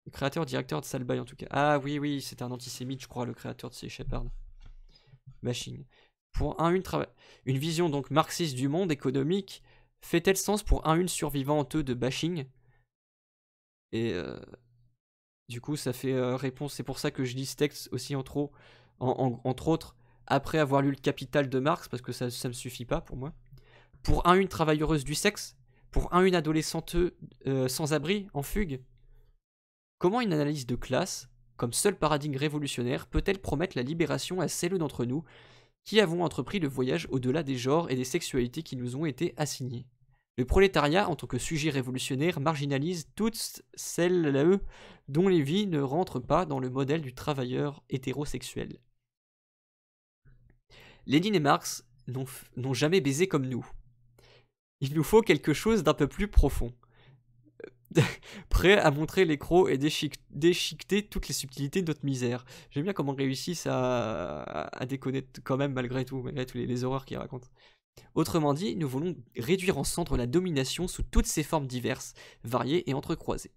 Le créateur, directeur de Salbaï en tout cas. Ah oui, c'était un antisémite, je crois, le créateur de Sea Shepherd. Bashing. Pour une vision donc marxiste du monde économique fait-elle sens pour une survivante de bashing? Et du coup, ça fait réponse. C'est pour ça que je lis ce texte aussi entre autres après avoir lu le Capital de Marx, parce que ça me suffit pas pour moi. Pour une travailleuse du sexe, pour une adolescente sans abri, en fugue. Comment une analyse de classe, comme seul paradigme révolutionnaire, peut-elle promettre la libération à celles d'entre nous qui avons entrepris le voyage au-delà des genres et des sexualités qui nous ont été assignées? Le prolétariat, en tant que sujet révolutionnaire, marginalise toutes celles dont les vies ne rentrent pas dans le modèle du travailleur hétérosexuel. Lénine et Marx n'ont jamais baisé comme nous. Il nous faut quelque chose d'un peu plus profond. Prêt à montrer les crocs et déchiqueter toutes les subtilités de notre misère. J'aime bien comment ils réussissent à déconner quand même malgré tous les horreurs qu'ils racontent. Autrement dit, nous voulons réduire en cendres la domination sous toutes ses formes diverses, variées et entrecroisées.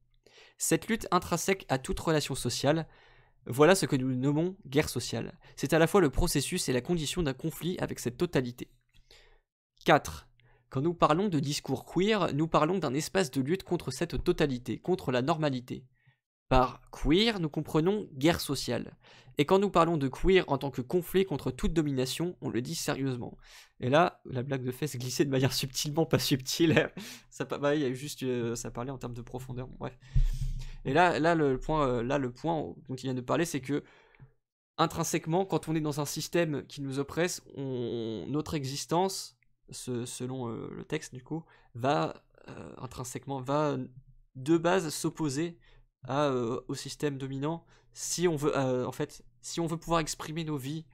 Cette lutte intrinsèque à toute relation sociale, voilà ce que nous nommons guerre sociale. C'est à la fois le processus et la condition d'un conflit avec cette totalité. 4. Quand nous parlons de discours queer, nous parlons d'un espace de lutte contre cette totalité, contre la normalité. Par queer, nous comprenons guerre sociale. Et quand nous parlons de queer en tant que conflit contre toute domination, on le dit sérieusement. Et là, la blague de fesses glissait de manière subtilement pas subtile. Il y a eu juste, ça parlait en termes de profondeur. Bon, bref. Et là, le point dont il vient de parler, c'est que intrinsèquement, quand on est dans un système qui nous oppresse, notre existence, selon le texte du coup, va intrinsèquement, va de base s'opposer au système dominant si on veut si on veut pouvoir exprimer nos vies,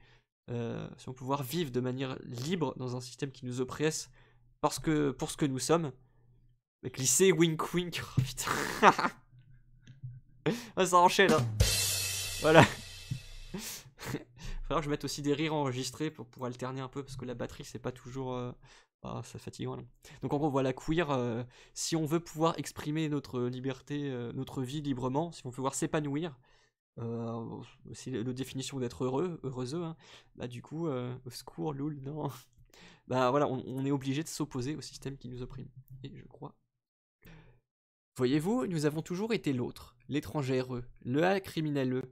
si on veut pouvoir vivre de manière libre dans un système qui nous oppresse pour ce que nous sommes. Avec lycée wink wink. Oh, putain. Ah, ça enchaîne hein. Voilà. Faudra que je mette aussi des rires enregistrés pour alterner un peu parce que la batterie c'est pas toujours ça fatigant là. Donc en gros voilà, queer, si on veut pouvoir exprimer notre liberté, notre vie librement, si on veut pouvoir s'épanouir, c'est la définition d'être heureuse, hein, bah du coup, au secours, loul, non. Bah voilà, on est obligé de s'opposer au système qui nous opprime. Et je crois. Voyez-vous, nous avons toujours été l'autre, l'étrangère, le criminel.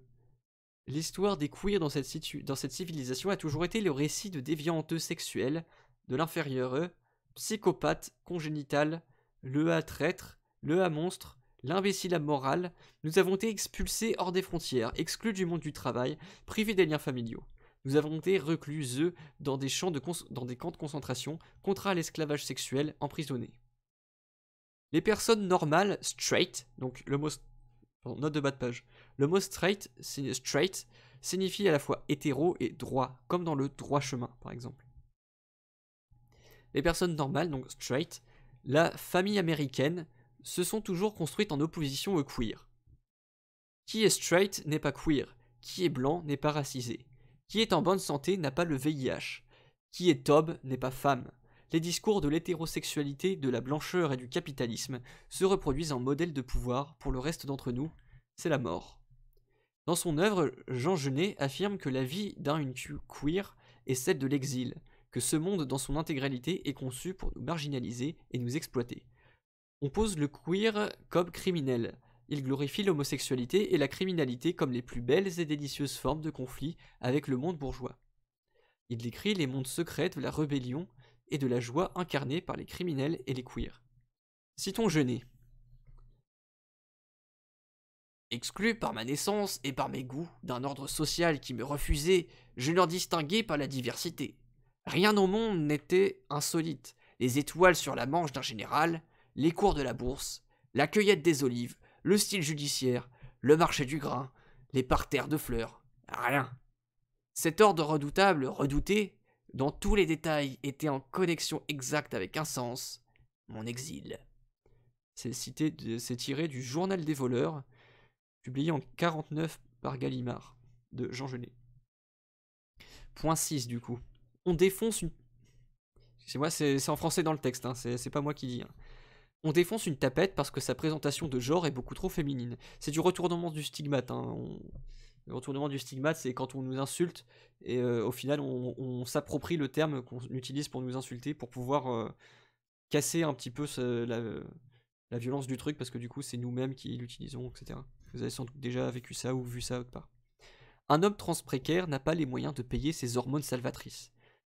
L'histoire des queers dans cette civilisation a toujours été le récit de déviants sexuels, de l'inférieur, psychopathe, congénital, le traître, le monstre, l'imbécile amoral. Nous avons été expulsés hors des frontières, exclus du monde du travail, privés des liens familiaux. Nous avons été reclus, dans des camps de concentration, contraints à l'esclavage sexuel, emprisonnés. Les personnes normales, straight, donc le mot... Pardon, note de bas de page. Le mot straight signifie à la fois hétéro et droit, comme dans le droit chemin, par exemple. Les personnes normales, donc straight, la famille américaine, se sont toujours construites en opposition au queer. Qui est straight n'est pas queer, qui est blanc n'est pas racisé, qui est en bonne santé n'a pas le VIH, qui est tob n'est pas femme. Les discours de l'hétérosexualité, de la blancheur et du capitalisme se reproduisent en modèle de pouvoir pour le reste d'entre nous, c'est la mort. Dans son œuvre, Jean Genet affirme que la vie d'un queer est celle de l'exil, que ce monde dans son intégralité est conçu pour nous marginaliser et nous exploiter. On pose le queer comme criminel. Il glorifie l'homosexualité et la criminalité comme les plus belles et délicieuses formes de conflit avec le monde bourgeois. Il décrit les mondes secrets de la rébellion et de la joie incarnée par les criminels et les queers. Citons Genet. Exclu par ma naissance et par mes goûts d'un ordre social qui me refusait, je n'en distinguais pas la diversité. Rien au monde n'était insolite. Les étoiles sur la manche d'un général, les cours de la bourse, la cueillette des olives, le style judiciaire, le marché du grain, les parterres de fleurs. Rien. Cet ordre redoutable, redouté, dans tous les détails, était en connexion exacte avec un sens, mon exil. C'est tiré du Journal des voleurs, publié en 1949 par Gallimard, de Jean Genet. Point 6 du coup. On défonce une... C'est en français dans le texte, hein, c'est pas moi qui dis. Hein. On défonce une tapette parce que sa présentation de genre est beaucoup trop féminine. C'est du retournement du stigmate. Hein. Le retournement du stigmate, c'est quand on nous insulte et au final on s'approprie le terme qu'on utilise pour nous insulter pour pouvoir casser un petit peu la violence du truc parce que du coup c'est nous-mêmes qui l'utilisons, etc. Vous avez sans doute déjà vécu ça ou vu ça autre part. Un homme trans précaire n'a pas les moyens de payer ses hormones salvatrices.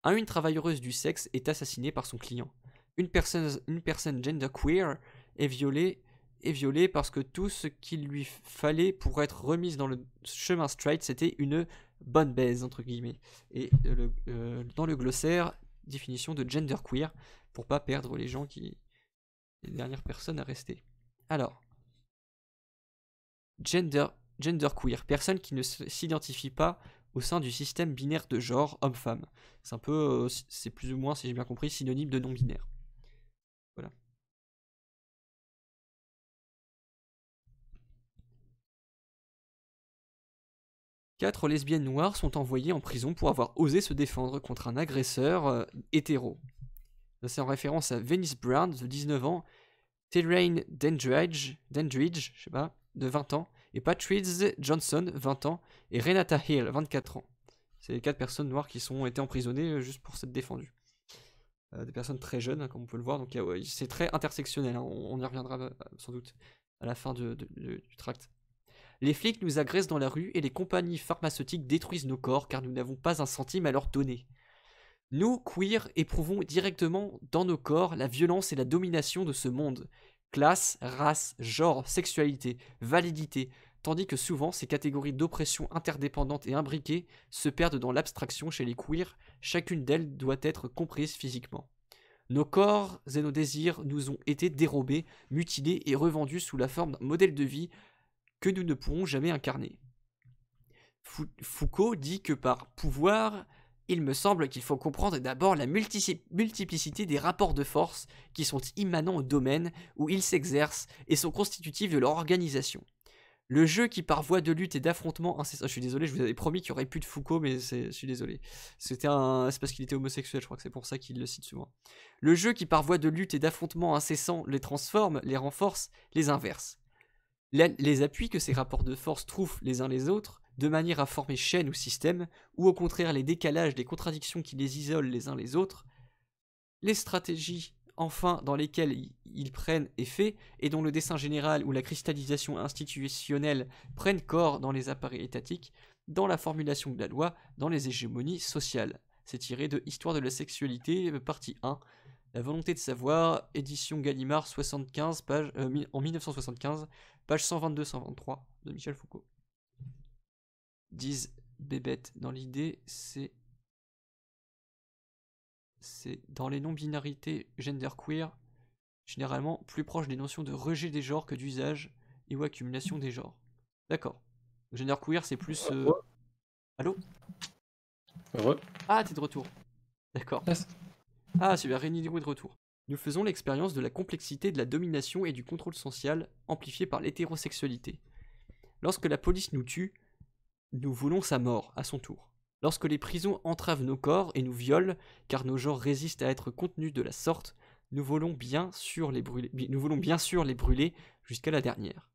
Une travailleuse du sexe est assassinée par son client. Une personne genderqueer est violée parce que tout ce qu'il lui fallait pour être remise dans le chemin straight, c'était une bonne baise, entre guillemets. Et dans le glossaire, définition de genderqueer, pour pas perdre les dernières personnes à rester. Alors, genderqueer, personne qui ne s'identifie pas au sein du système binaire de genre homme-femme. C'est un peu, c'est plus ou moins, si j'ai bien compris, synonyme de non-binaire. Voilà. Quatre lesbiennes noires sont envoyées en prison pour avoir osé se défendre contre un agresseur hétéro. C'est en référence à Venice Brown, de 19 ans, Terrain Dandridge, je sais pas, de 20 ans, et Patrice Johnson, 20 ans, et Renata Hill, 24 ans. C'est les 4 personnes noires qui ont été emprisonnées juste pour s'être défendues. des personnes très jeunes, comme on peut le voir. Donc ouais, c'est très intersectionnel, hein. On y reviendra sans doute à la fin du tract. Les flics nous agressent dans la rue et les compagnies pharmaceutiques détruisent nos corps car nous n'avons pas un centime à leur donner. Nous, queer, éprouvons directement dans nos corps la violence et la domination de ce monde. Classe, race, genre, sexualité, validité, tandis que souvent ces catégories d'oppression interdépendantes et imbriquées se perdent dans l'abstraction chez les queers, chacune d'elles doit être comprise physiquement. Nos corps et nos désirs nous ont été dérobés, mutilés et revendus sous la forme d'un modèle de vie que nous ne pourrons jamais incarner. Foucault dit que par pouvoir, il me semble qu'il faut comprendre d'abord la multiplicité des rapports de force qui sont immanents au domaine où ils s'exercent et sont constitutifs de leur organisation. Le jeu qui par voie de lutte et d'affrontement incessant... Je suis désolé, je vous avais promis qu'il n'y aurait plus de Foucault, mais je suis désolé. C'est parce qu'il était homosexuel, je crois que c'est pour ça qu'il le cite souvent. Le jeu qui par voie de lutte et d'affrontement incessant les transforme, les renforce, les inverse. Les appuis que ces rapports de force trouvent les uns les autres, de manière à former chaîne ou système, ou au contraire les décalages des contradictions qui les isolent les uns les autres, les stratégies enfin dans lesquelles ils prennent effet, et dont le dessin général ou la cristallisation institutionnelle prennent corps dans les appareils étatiques, dans la formulation de la loi, dans les hégémonies sociales. C'est tiré de Histoire de la sexualité, partie 1, La volonté de savoir, édition Gallimard 75, en 1975, page 122-123 de Michel Foucault. Disent bébête, dans l'idée, c'est dans les non-binarités genderqueer, généralement plus proche des notions de rejet des genres que d'usage et ou accumulation des genres. D'accord. Genderqueer, c'est plus... Allô? Ah, t'es de retour. D'accord. Yes. Ah, super, Rémi Leroux est de retour. Nous faisons l'expérience de la complexité de la domination et du contrôle social amplifié par l'hétérosexualité. Lorsque la police nous tue, nous voulons sa mort, à son tour. Lorsque les prisons entravent nos corps et nous violent, car nos genres résistent à être contenus de la sorte, nous voulons bien sûr les brûler jusqu'à la dernière.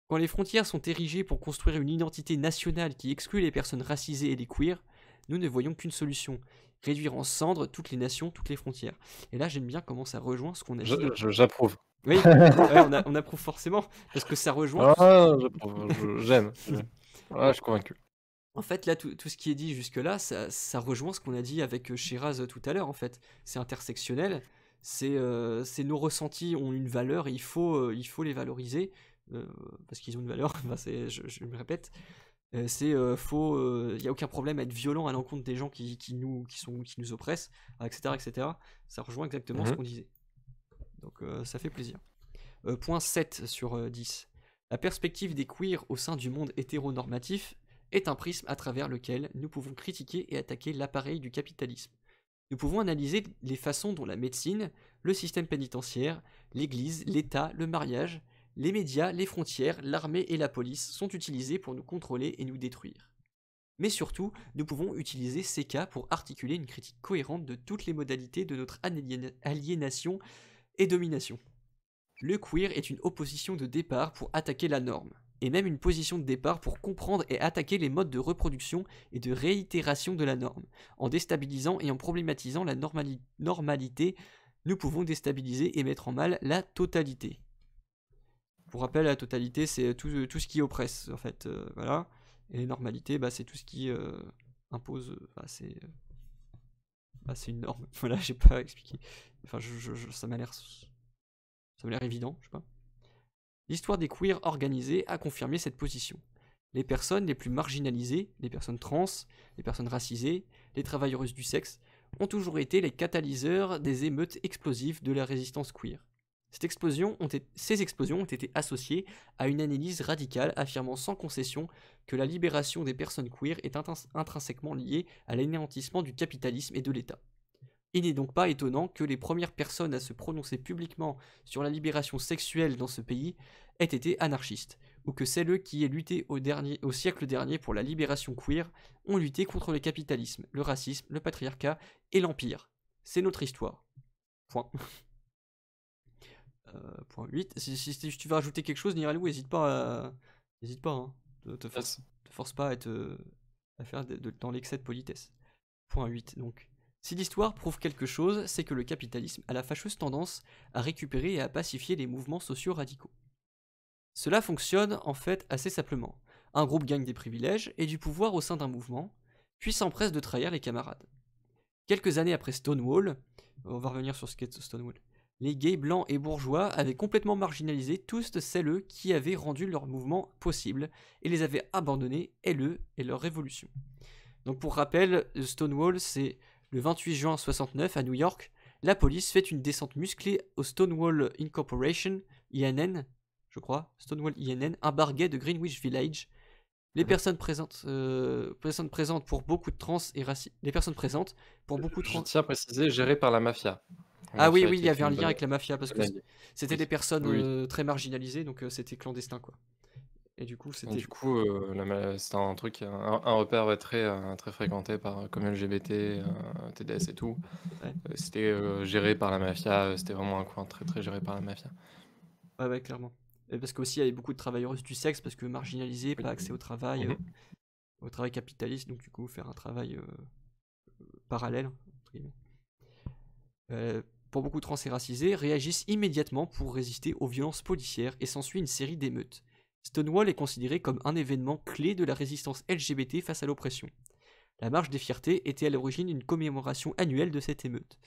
Quand les frontières sont érigées pour construire une identité nationale qui exclut les personnes racisées et les queers, nous ne voyons qu'une solution: réduire en cendres toutes les nations, toutes les frontières. Et là, j'aime bien comment ça rejoint ce qu'on a dit. J'approuve. Oui, ouais, on approuve forcément, parce que ça rejoint... Ah, j'approuve, j'aime. Ah, je suis convaincu. En fait, là, tout ce qui est dit jusque-là, ça rejoint ce qu'on a dit avec Shiraz tout à l'heure, en fait. C'est intersectionnel, c'est nos ressentis ont une valeur et il faut les valoriser, parce qu'ils ont une valeur, bah, je me répète. Il n'y a aucun problème à être violent à l'encontre des gens qui nous oppressent, etc., etc. Ça rejoint exactement ce qu'on disait. Donc ça fait plaisir. Point 7 sur 10. La perspective des queers au sein du monde hétéronormatif est un prisme à travers lequel nous pouvons critiquer et attaquer l'appareil du capitalisme. Nous pouvons analyser les façons dont la médecine, le système pénitentiaire, l'église, l'État, le mariage, les médias, les frontières, l'armée et la police sont utilisés pour nous contrôler et nous détruire. Mais surtout, nous pouvons utiliser ces cas pour articuler une critique cohérente de toutes les modalités de notre aliénation et domination. Le queer est une opposition de départ pour attaquer la norme, et même une position de départ pour comprendre et attaquer les modes de reproduction et de réitération de la norme. En déstabilisant et en problématisant la normalité, nous pouvons déstabiliser et mettre en mal la totalité. Pour rappel, la totalité, c'est tout ce qui oppresse, en fait, voilà. Et normalité, bah, c'est tout ce qui impose, c'est une norme. Voilà, j'ai pas expliqué. Enfin, ça m'a l'air évident, je sais pas. L'histoire des queers organisés a confirmé cette position. Les personnes les plus marginalisées, les personnes trans, les personnes racisées, les travailleuses du sexe, ont toujours été les catalyseurs des émeutes explosives de la résistance queer. Ces explosions ont été associées à une analyse radicale affirmant sans concession que la libération des personnes queer est intrinsèquement liée à l'anéantissement du capitalisme et de l'État. Il n'est donc pas étonnant que les premières personnes à se prononcer publiquement sur la libération sexuelle dans ce pays aient été anarchistes, ou que celles qui aient lutté au siècle dernier pour la libération queer ont lutté contre le capitalisme, le racisme, le patriarcat et l'empire. C'est notre histoire. Point. Point 8. Si tu veux rajouter quelque chose, Niralou, n'hésite pas, hein. Te force pas à faire dans l'excès de politesse. Point 8, donc. Si l'histoire prouve quelque chose, c'est que le capitalisme a la fâcheuse tendance à récupérer et à pacifier les mouvements sociaux radicaux. Cela fonctionne en fait assez simplement. Un groupe gagne des privilèges et du pouvoir au sein d'un mouvement, puis s'empresse de trahir les camarades. Quelques années après Stonewall, on va revenir sur ce qu'est Stonewall, les gays blancs et bourgeois avaient complètement marginalisé tous celles qui avaient rendu leur mouvement possible et les avaient abandonnés, elles et leur révolution. Donc pour rappel, Stonewall, c'est le 28 juin 69 à New York. La police fait une descente musclée au Stonewall Incorporation, INN, je crois, Stonewall INN, un bar gay de Greenwich Village. Les personnes présentes pour beaucoup de trans et racistes. Les personnes présentes pour beaucoup de Je trans. tiens à préciser, géré par la mafia. Ah oui, Mafia oui, qui il y a avait fait un une lien bonne- avec la mafia parce que bonne idée. c'était Oui. des personnes Oui. très marginalisées, donc c'était clandestin quoi. Et du coup, Et c'était. du coup, c'était un truc, un repère ouais, très fréquenté par comme LGBT, TDS et tout. Ouais. C'était géré par la mafia. C'était vraiment un coin très géré par la mafia. Ouais, ouais, clairement. Et parce qu'aussi, il y avait beaucoup de travailleuses du sexe parce que marginalisées, Oui. pas accès au travail capitaliste, donc du coup, faire un travail parallèle, entre guillemets. Pour beaucoup de trans et racisés, réagissent immédiatement pour résister aux violences policières et s'ensuit une série d'émeutes. Stonewall est considéré comme un événement clé de la résistance LGBT face à l'oppression. La marche des fiertés était à l'origine une commémoration annuelle de cette émeute.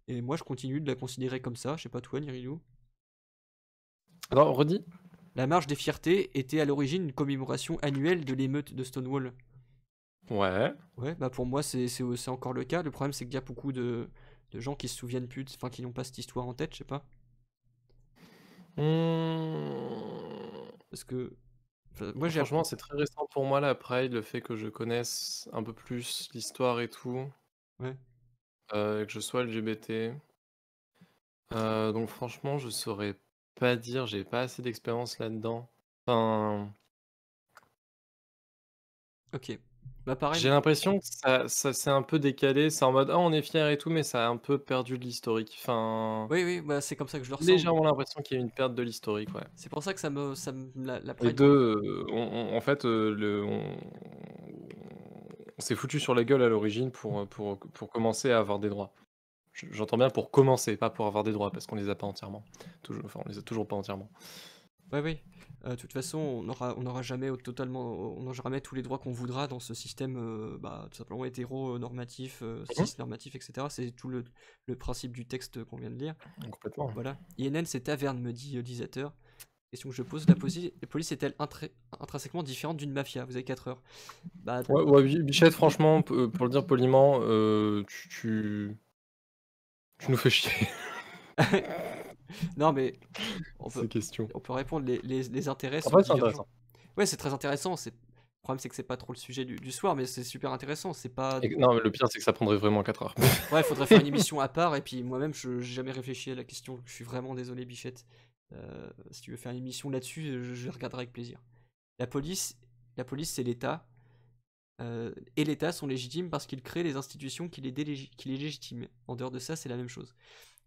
Et moi je continue de la considérer comme ça, je sais pas toi Nirilou. Alors, redis. La marche des fiertés était à l'origine une commémoration annuelle de l'émeute de Stonewall. Ouais. Ouais, bah pour moi c'est encore le cas. Le problème c'est qu'il y a beaucoup de gens qui se souviennent plus, enfin qui n'ont pas cette histoire en tête, je sais pas. Parce que moi j'ai Franchement, c'est très récent pour moi la Pride, le fait que je connaisse un peu plus l'histoire et tout, Ouais. et que je sois LGBT. Donc franchement, je saurais pas dire, j'ai pas assez d'expérience là-dedans. Enfin, Ok. Bah pareil. j'ai l'impression que ça s'est un peu décalé. C'est en mode ah on est fier et tout, mais ça a un peu perdu de l'historique. Enfin, Oui, oui, bah c'est comme ça que je le ressens. légèrement l'impression qu'il y a une perte de l'historique, ouais. C'est pour ça que la Et Pride. deux, en fait, on s'est foutu sur la gueule à l'origine pour commencer à avoir des droits. J'entends bien pour commencer, pas pour avoir des droits, parce qu'on les a pas entièrement. Toujours, enfin, on les a toujours pas entièrement. Ouais, oui. De toute façon, on n'aura jamais on n'aura jamais tous les droits qu'on voudra dans ce système, tout simplement hétéro-normatif, cis-normatif, etc. C'est tout le principe du texte qu'on vient de lire. Complètement. Voilà. INN, c'est taverne, me dit Lisateur. Question que je pose, la police est-elle intrinsèquement différente d'une mafia? Vous avez 4 heures. Bah, Ouais, Bichette, franchement, pour le dire poliment, tu nous fais chier. non, mais on Ces peut, questions. on peut répondre, les intérêts sont Après, c'est divergents. intéressant. Ouais, c'est très intéressant. Le problème, c'est que c'est pas trop le sujet du soir, mais c'est super intéressant. C'est pas. Non, mais le pire, c'est que ça prendrait vraiment 4 heures. Ouais, il faudrait faire une émission à part. Et puis moi-même, je j'ai jamais réfléchi à la question. Je suis vraiment désolé, Bichette. Si tu veux faire une émission là-dessus, je regarderai avec plaisir. La police, c'est l'État. Et l'État sont légitimes parce qu'ils créent les institutions qui les légitiment. En dehors de ça, c'est la même chose.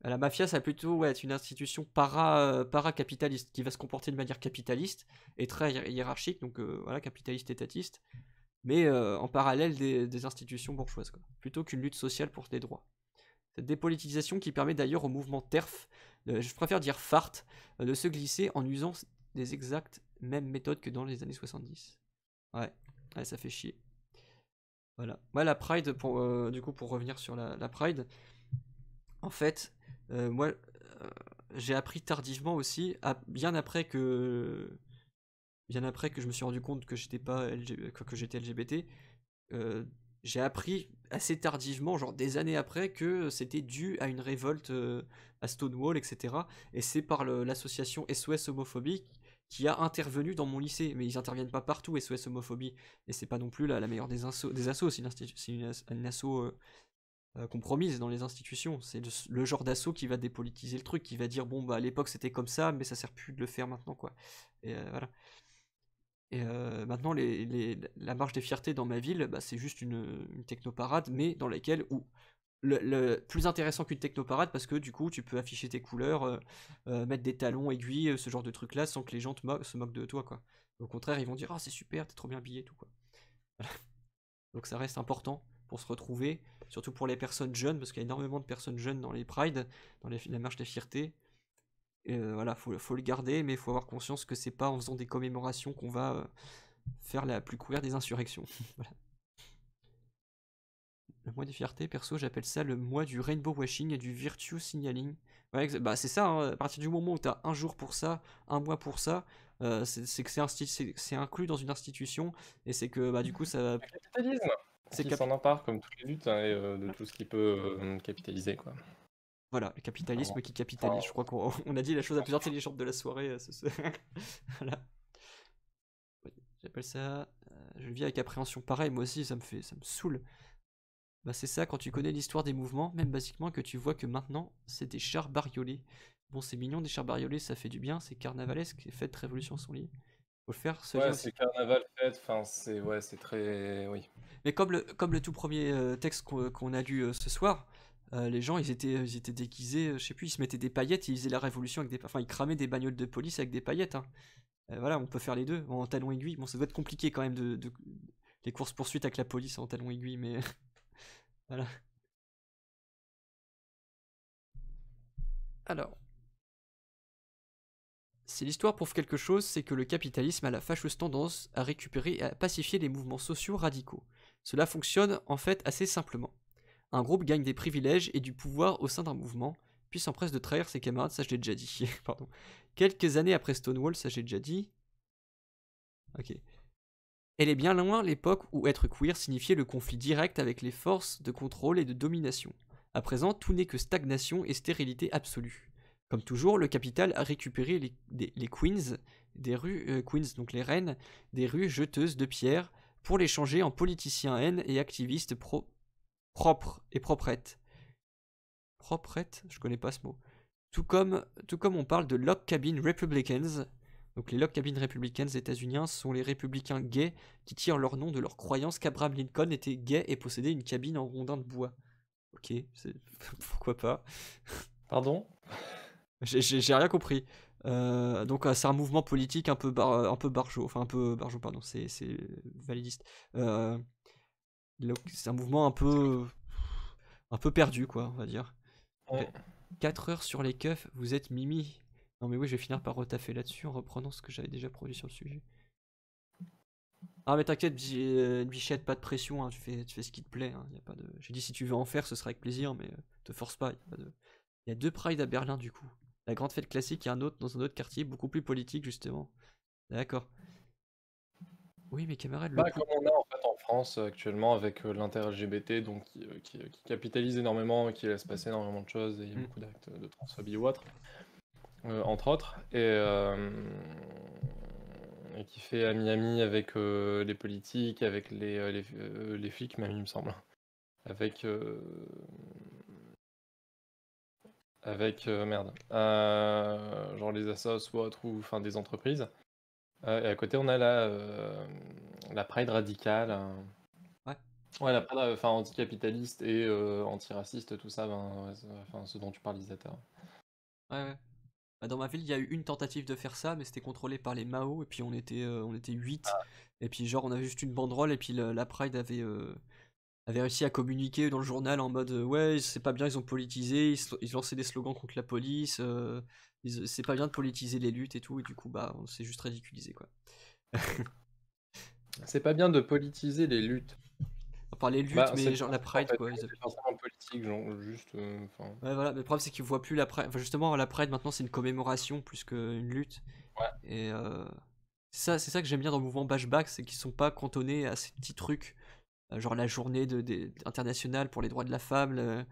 La mafia, ça va plutôt être une institution para-capitaliste qui va se comporter de manière capitaliste et très hiérarchique, donc voilà, capitaliste étatiste, mais en parallèle des institutions bourgeoises, quoi, plutôt qu'une lutte sociale pour des droits. Cette dépolitisation qui permet d'ailleurs au mouvement TERF, je préfère dire FART, de se glisser en usant des exactes mêmes méthodes que dans les années 70. Ouais, ça fait chier. Voilà. Ouais, la Pride, du coup, pour revenir sur la Pride, en fait, moi, j'ai appris tardivement aussi, bien après que je me suis rendu compte que j'étais pas que j'étais LGBT. J'ai appris assez tardivement, genre des années après, que c'était dû à une révolte à Stonewall, etc. Et c'est par l'association SOS Homophobie qui a intervenu dans mon lycée. Mais ils interviennent pas partout, SOS Homophobie. Et c'est pas non plus la meilleure des assos. C'est une asso compromise dans les institutions. C'est le genre d'assaut qui va dépolitiser le truc, qui va dire bon bah à l'époque c'était comme ça, mais ça sert plus de le faire maintenant quoi. Et voilà. Et maintenant la marche des fiertés dans ma ville, bah, c'est juste une technoparade, mais dans laquelle où le plus intéressant qu'une technoparade parce que du coup tu peux afficher tes couleurs, mettre des talons aiguilles, ce genre de trucs là sans que les gens se moquent de toi quoi. Au contraire ils vont dire ah c'est super, t'es trop bien habillé tout quoi. Voilà. Donc ça reste important pour se retrouver. surtout pour les personnes jeunes, parce qu'il y a énormément de personnes jeunes dans les Pride, dans la marche des fiertés. Et voilà, faut le garder, mais il faut avoir conscience que c'est pas en faisant des commémorations qu'on va faire la plus courir des insurrections. Voilà. Le mois des fiertés, perso, j'appelle ça le mois du rainbow washing et du virtue signaling. Ouais, bah c'est ça, hein, à partir du moment où tu as un jour pour ça, un mois pour ça, c'est que c'est inclus dans une institution, et c'est que bah, du coup ça. Le capitalisme C'est qui s'en empare comme toutes les luttes hein, et de tout ce qui peut capitaliser quoi. Voilà, le capitalisme Vraiment. qui capitalise. Je crois qu'on on a dit la chose la plus intelligente de la soirée. Voilà. Oui, j'appelle ça. Je le vis avec appréhension. Pareil, moi aussi, ça me saoule. Bah c'est ça, quand tu connais l'histoire des mouvements, même basiquement que tu vois que maintenant, c'est des chars bariolés. Bon, c'est mignon des chars bariolés, ça fait du bien, c'est carnavalesque, et fête révolution sont liés. Faut le faire, ce lien Ouais, aussi. c'est carnaval fête, enfin c'est ouais, c'est très oui. Mais comme le tout premier texte qu'on a lu ce soir, les gens ils étaient déguisés, je sais plus, ils se mettaient des paillettes, ils faisaient la révolution avec enfin ils cramaient des bagnoles de police avec des paillettes. Hein. Voilà, on peut faire les deux en talon aiguille. Bon, ça doit être compliqué quand même les courses poursuites avec la police en talon aiguille, mais voilà. Alors, si l'histoire prouve quelque chose, c'est que le capitalisme a la fâcheuse tendance à récupérer et à pacifier les mouvements sociaux radicaux. Cela fonctionne en fait assez simplement. Un groupe gagne des privilèges et du pouvoir au sein d'un mouvement, puis s'empresse de trahir ses camarades, ça je l'ai déjà dit. Pardon. Quelques années après Stonewall, ça j'ai déjà dit. Ok. Elle est bien loin l'époque où être queer signifiait le conflit direct avec les forces de contrôle et de domination. À présent, tout n'est que stagnation et stérilité absolue. Comme toujours, le capital a récupéré les queens des rues, queens, donc les reines, des rues jeteuses de pierre, pour les changer en politiciens haine et activistes propres et proprettes. Proprettes, je connais pas ce mot. Tout comme on parle de Log Cabin Republicans. Donc les Log Cabin Republicans états-uniens sont les républicains gays qui tirent leur nom de leur croyance qu'Abraham Lincoln était gay et possédait une cabine en rondin de bois. Ok, pourquoi pas. Pardon? J'ai rien compris. Donc c'est un mouvement politique un peu barjot, enfin un peu barjot, pardon, c'est validiste. C'est un mouvement un peu perdu, quoi, on va dire. Ouais. 4 heures sur les keufs, vous êtes Mimi. Non mais oui, je vais finir par retaffer là-dessus en reprenant ce que j'avais déjà produit sur le sujet. Ah mais t'inquiète, Bichette, pas de pression, hein, tu fais ce qui te plaît. Hein, y a pas de... J'ai dit si tu veux en faire, ce sera avec plaisir, mais te force pas. Il y a 2 Pride à Berlin du coup. La grande fête classique, il y a un autre dans un autre quartier, beaucoup plus politique justement. D'accord. Oui, mes camarades, Bah, comme on a en fait en France actuellement avec l'inter-LGBT donc qui capitalise énormément et qui laisse passer énormément de choses et il y a beaucoup d'actes de transphobie ou autre, entre autres, et qui fait ami-ami avec les politiques, avec les flics même il me semble, avec merde, genre les assos ou autres, ou enfin des entreprises. Et à côté on a la Pride radicale. Ouais. Ouais, la Pride enfin anticapitaliste et antiraciste, tout ça, ouais, enfin ce dont tu parles, Isateur. Ouais. Bah, dans ma ville, il y a eu une tentative de faire ça, mais c'était contrôlé par les Mao, et puis on était 8. Et puis genre on avait juste une banderole, et puis la Pride avait réussi à communiquer dans le journal en mode ouais, c'est pas bien, ils ont politisé, ils lançaient des slogans contre la police, c'est pas bien de politiser les luttes et tout, et du coup bah on s'est juste ridiculisé quoi. C'est pas bien de politiser les luttes. Enfin les luttes, Bah, mais c'est genre la Pride en fait, quoi. c'est forcément politique, genre juste, enfin. Ouais voilà, mais le problème c'est qu'ils voient plus la Pride, enfin justement la Pride maintenant c'est une commémoration plus qu'une lutte. Ouais. Et c'est ça que j'aime bien dans le mouvement Bashback, c'est qu'ils sont pas cantonnés à ces petits trucs. Genre la journée internationale pour les droits de la femme,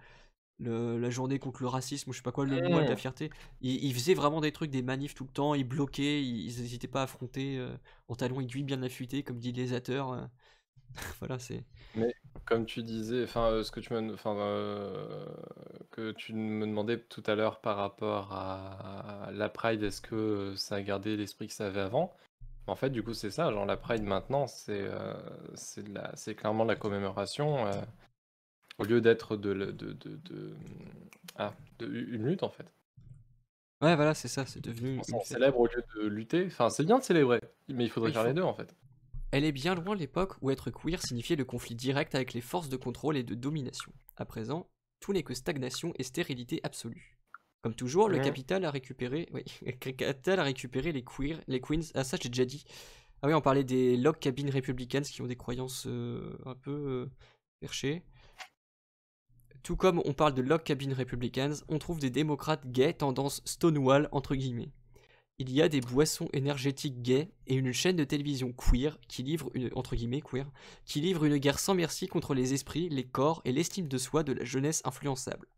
la journée contre le racisme ou je sais pas quoi, le mois de la fierté. Ils faisaient vraiment des trucs, des manifs tout le temps, ils bloquaient, ils n'hésitaient pas à affronter en talons aiguilles bien affûtés comme dit Lésateur. Voilà, c'est... Mais comme tu disais, enfin ce que tu me, enfin que tu me demandais tout à l'heure par rapport à la Pride, est-ce que ça a gardé l'esprit que ça avait avant? En fait, du coup, c'est ça, genre la Pride maintenant, c'est clairement la commémoration au lieu d'être une lutte en fait. Ouais, voilà, c'est ça, c'est devenu On une s'en fête. célèbre au lieu de lutter. Enfin, c'est bien de célébrer, mais il faudrait Oui, faire les deux en fait. elle est bien loin l'époque où être queer signifiait le conflit direct avec les forces de contrôle et de domination. À présent, tout n'est que stagnation et stérilité absolue. Comme toujours, le capital a récupéré, le capital a récupéré les queens. Ah ça j'ai déjà dit. Ah oui, on parlait des log cabin republicans qui ont des croyances un peu perchées. Tout comme on parle de log cabin republicans, on trouve des démocrates gays tendance Stonewall entre guillemets. Il y a des boissons énergétiques gays et une chaîne de télévision queer qui livre qui livre une guerre sans merci contre les esprits, les corps et l'estime de soi de la jeunesse influençable.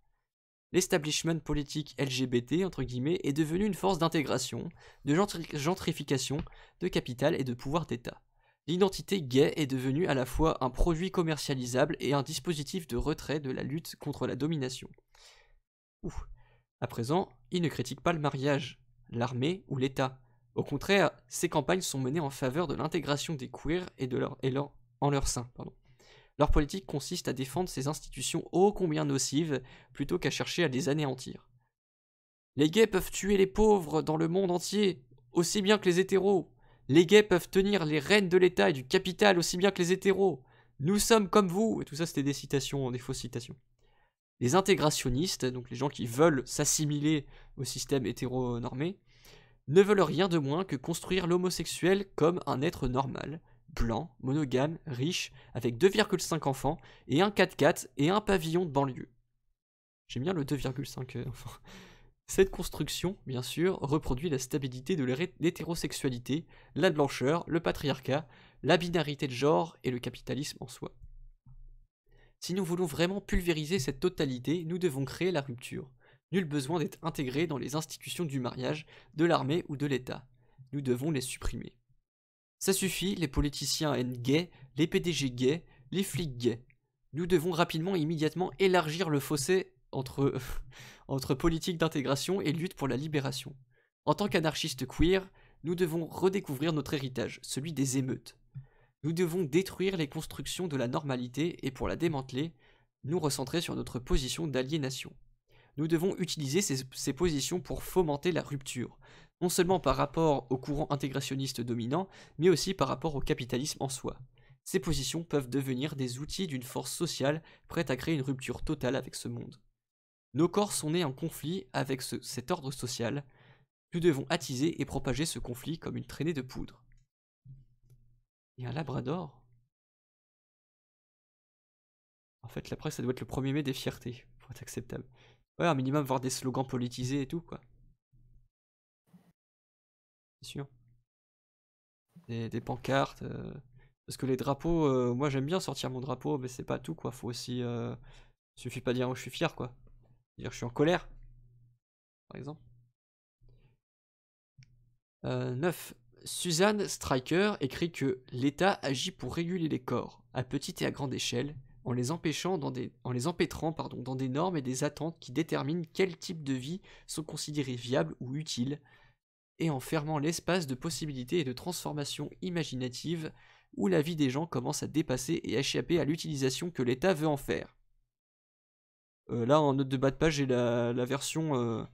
L'establishment politique LGBT entre guillemets est devenu une force d'intégration, de gentrification, de capital et de pouvoir d'État. L'identité gay est devenue à la fois un produit commercialisable et un dispositif de retrait de la lutte contre la domination. À présent, il ne critique pas le mariage, l'armée ou l'État. Au contraire, ces campagnes sont menées en faveur de l'intégration des queers en leur sein. Leur politique consiste à défendre ces institutions ô combien nocives, plutôt qu'à chercher à les anéantir. Les gays peuvent tuer les pauvres dans le monde entier, aussi bien que les hétéros. Les gays peuvent tenir les rênes de l'État et du capital aussi bien que les hétéros. Nous sommes comme vous. Et tout ça, c'était des citations, des fausses citations. Les intégrationnistes, donc les gens qui veulent s'assimiler au système hétéronormé, ne veulent rien de moins que construire l'homosexuel comme un être normal, blanc, monogame, riche, avec 2,5 enfants, et un 4x4 et un pavillon de banlieue. J'aime bien le 2,5 enfants. Cette construction, bien sûr, reproduit la stabilité de l'hétérosexualité, la blancheur, le patriarcat, la binarité de genre et le capitalisme en soi. Si nous voulons vraiment pulvériser cette totalité, nous devons créer la rupture. Nul besoin d'être intégré dans les institutions du mariage, de l'armée ou de l'État. Nous devons les supprimer. Ça suffit, les politiciens gays, les PDG gays, les flics gays. Nous devons rapidement et immédiatement élargir le fossé entre politique d'intégration et lutte pour la libération. En tant qu'anarchistes queer, nous devons redécouvrir notre héritage, celui des émeutes. Nous devons détruire les constructions de la normalité et pour la démanteler, nous recentrer sur notre position d'aliénation. Nous devons utiliser ces positions pour fomenter la rupture, non seulement par rapport au courant intégrationniste dominant, mais aussi par rapport au capitalisme en soi. Ces positions peuvent devenir des outils d'une force sociale prête à créer une rupture totale avec ce monde. Nos corps sont nés en conflit avec cet ordre social. Nous devons attiser et propager ce conflit comme une traînée de poudre. Et un labrador. En fait, la presse, ça doit être le 1er mai des fiertés, pour être acceptable. Ouais, un minimum, voir des slogans politisés et tout, quoi. C'est sûr. Des pancartes. Parce que les drapeaux, moi j'aime bien sortir mon drapeau, mais c'est pas tout, quoi. Faut aussi. Suffit pas de dire oh, je suis fier, quoi. Dire je suis en colère, par exemple. 9. Suzanne Stryker écrit que l'État agit pour réguler les corps, à petite et à grande échelle, en les empêtrant dans des normes et des attentes qui déterminent quel type de vie sont considérés viables ou utiles, et en fermant l'espace de possibilités et de transformations imaginatives où la vie des gens commence à dépasser et échapper à l'utilisation que l'État veut en faire. Là, en note de bas de page, j'ai la version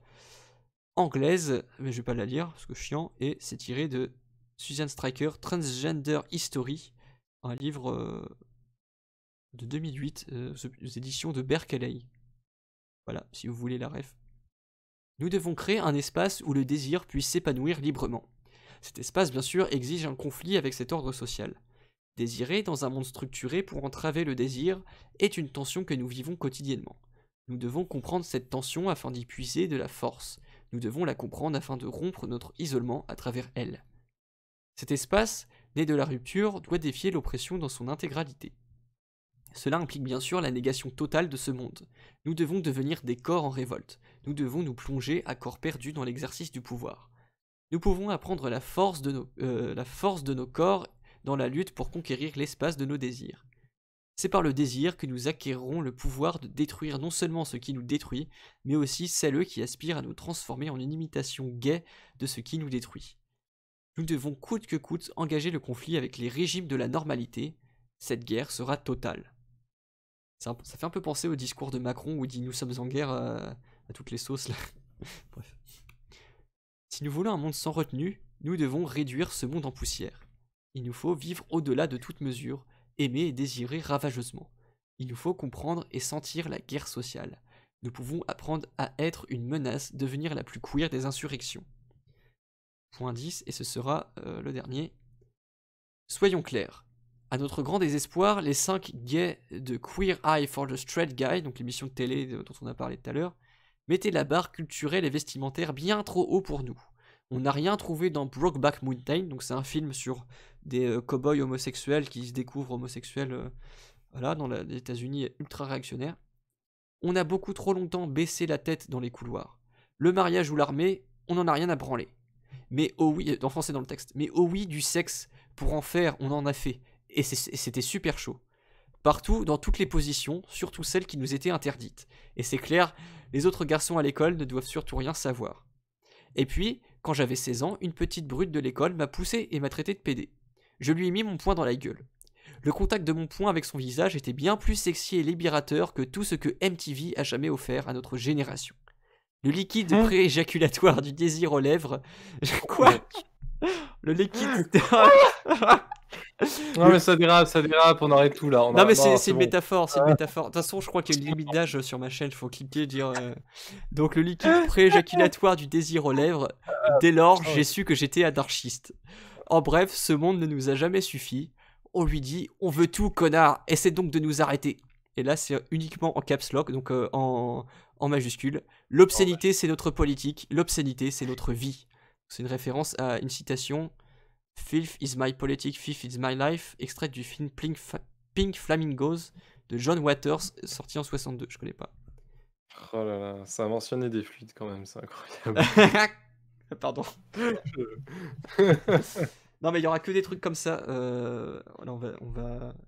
anglaise, mais je vais pas la lire parce que chiant, et c'est tiré de Suzanne Stryker, Transgender History, un livre de 2008, aux éditions de Berkeley. Voilà, si vous voulez la ref. Nous devons créer un espace où le désir puisse s'épanouir librement. Cet espace, bien sûr, exige un conflit avec cet ordre social. Désirer dans un monde structuré pour entraver le désir est une tension que nous vivons quotidiennement. Nous devons comprendre cette tension afin d'y puiser de la force. Nous devons la comprendre afin de rompre notre isolement à travers elle. Cet espace, né de la rupture, doit défier l'oppression dans son intégralité. Cela implique bien sûr la négation totale de ce monde. Nous devons devenir des corps en révolte. Nous devons nous plonger à corps perdu dans l'exercice du pouvoir. Nous pouvons apprendre la force de nos corps dans la lutte pour conquérir l'espace de nos désirs. C'est par le désir que nous acquérerons le pouvoir de détruire non seulement ce qui nous détruit, mais aussi celles qui aspirent à nous transformer en une imitation gaie de ce qui nous détruit. Nous devons coûte que coûte engager le conflit avec les régimes de la normalité. Cette guerre sera totale. Ça fait un peu penser au discours de Macron où il dit « Nous sommes en guerre à toutes les sauces ». Là. Bref. Si nous voulons un monde sans retenue, nous devons réduire ce monde en poussière. Il nous faut vivre au-delà de toute mesure, aimer et désirer ravageusement. Il nous faut comprendre et sentir la guerre sociale. Nous pouvons apprendre à être une menace, devenir la plus queer des insurrections. Point 10, et ce sera le dernier. Soyons clairs. À notre grand désespoir, les 5 gays de Queer Eye for the Straight Guy, donc l'émission de télé dont on a parlé tout à l'heure, mettaient la barre culturelle et vestimentaire bien trop haut pour nous. On n'a rien trouvé dans Brokeback Mountain, donc c'est un film sur des cow-boys homosexuels qui se découvrent homosexuels voilà, dans les États-Unis ultra réactionnaires. On a beaucoup trop longtemps baissé la tête dans les couloirs. Le mariage ou l'armée, on n'en a rien à branler. Mais oh oui, en français dans le texte, mais oh oui, du sexe, pour en faire, on en a fait. Et c'était super chaud. Partout, dans toutes les positions, surtout celles qui nous étaient interdites. Et c'est clair, les autres garçons à l'école ne doivent surtout rien savoir. Et puis, quand j'avais 16 ans, une petite brute de l'école m'a poussé et m'a traité de pédé. Je lui ai mis mon poing dans la gueule. Le contact de mon poing avec son visage était bien plus sexy et libérateur que tout ce que MTV a jamais offert à notre génération. Le liquide pré-éjaculatoire du désir aux lèvres... Quoi? Le liquide... Non mais ça dérape, on arrête tout là. Non mais c'est une métaphore, c'est une métaphore. De toute façon, je crois qu'il y a une limite d'âge sur ma chaîne, il faut cliquer et dire... Donc le liquide pré-éjaculatoire du désir aux lèvres, dès lors, j'ai su que j'étais anarchiste. En bref, ce monde ne nous a jamais suffi. On lui dit, on veut tout, connard, essaie donc de nous arrêter. Et là, c'est uniquement en caps lock, donc en majuscule. L'obscénité, c'est notre politique, l'obscénité, c'est notre vie. C'est une référence à une citation... Filth is my politic, filth is my life, extrait du film Pink Flamingos de John Waters, sorti en 62, je connais pas. Oh là là, ça a mentionné des fluides quand même, c'est incroyable. Pardon. Non mais il y aura que des trucs comme ça.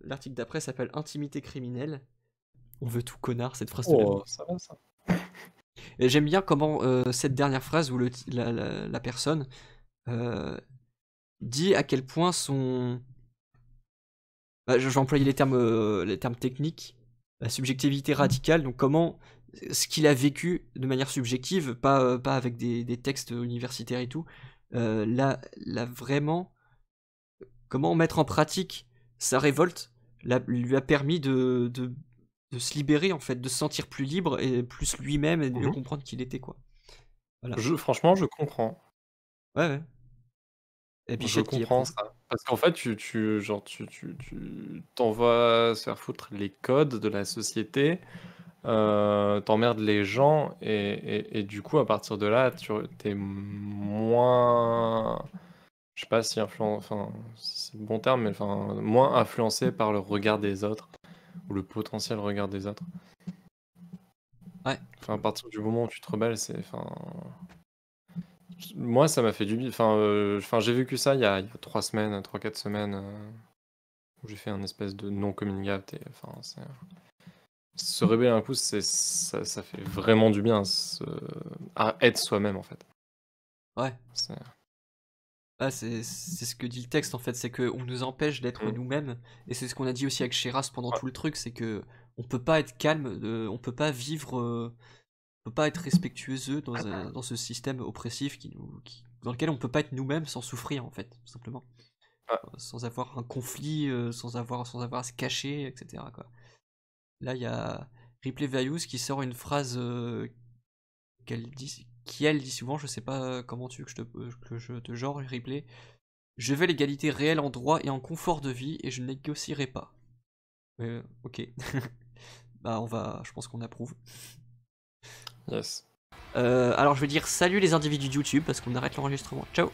L'article d'après s'appelle Intimité criminelle. On veut tout, connard, cette phrase. Oh, ça va ça. Et j'aime bien comment cette dernière phrase où la personne dit à quel point son... je vais employer les termes techniques, la subjectivité radicale, donc comment ce qu'il a vécu de manière subjective, pas avec des textes universitaires et tout, là vraiment, comment mettre en pratique sa révolte lui a permis de se libérer en fait, de se sentir plus libre et plus lui-même et de mieux comprendre qui il était quoi. Voilà. Franchement, je comprends. Ouais. Et puis je comprends ça. Parce qu'en fait, tu t'envoies se faire foutre les codes de la société, t'emmerdes les gens, et du coup, à partir de là, t'es moins... Je sais pas si enfin, c'est le bon terme, mais enfin, moins influencé par le regard des autres, ou le potentiel regard des autres. Ouais. Enfin, à partir du moment où tu te rebelles, c'est... Moi, ça m'a fait du bien. Enfin, j'ai vécu ça il y a 3-4 semaines, où j'ai fait un espèce de non-coming out. Et, enfin, se révéler un coup, ça fait vraiment du bien à être soi-même, en fait. Ouais. C'est ce que dit le texte, en fait, c'est qu'on nous empêche d'être nous-mêmes. Et c'est ce qu'on a dit aussi avec Sheraz pendant tout le truc, c'est que on peut pas être calme, on peut pas vivre... On peut pas être respectueux dans ce système oppressif dans lequel on peut pas être nous-mêmes sans souffrir en fait, tout simplement. Sans avoir un conflit, sans avoir à se cacher, etc. quoi. Là il y a Ripley Values qui sort une phrase qu'elle dit souvent, je sais pas comment tu veux que je te genre Ripley. Je veux l'égalité réelle en droit et en confort de vie et je ne négocierai pas. Ok. Je pense qu'on approuve. Yes. Alors je vais dire salut les individus de YouTube parce qu'on arrête l'enregistrement. Ciao.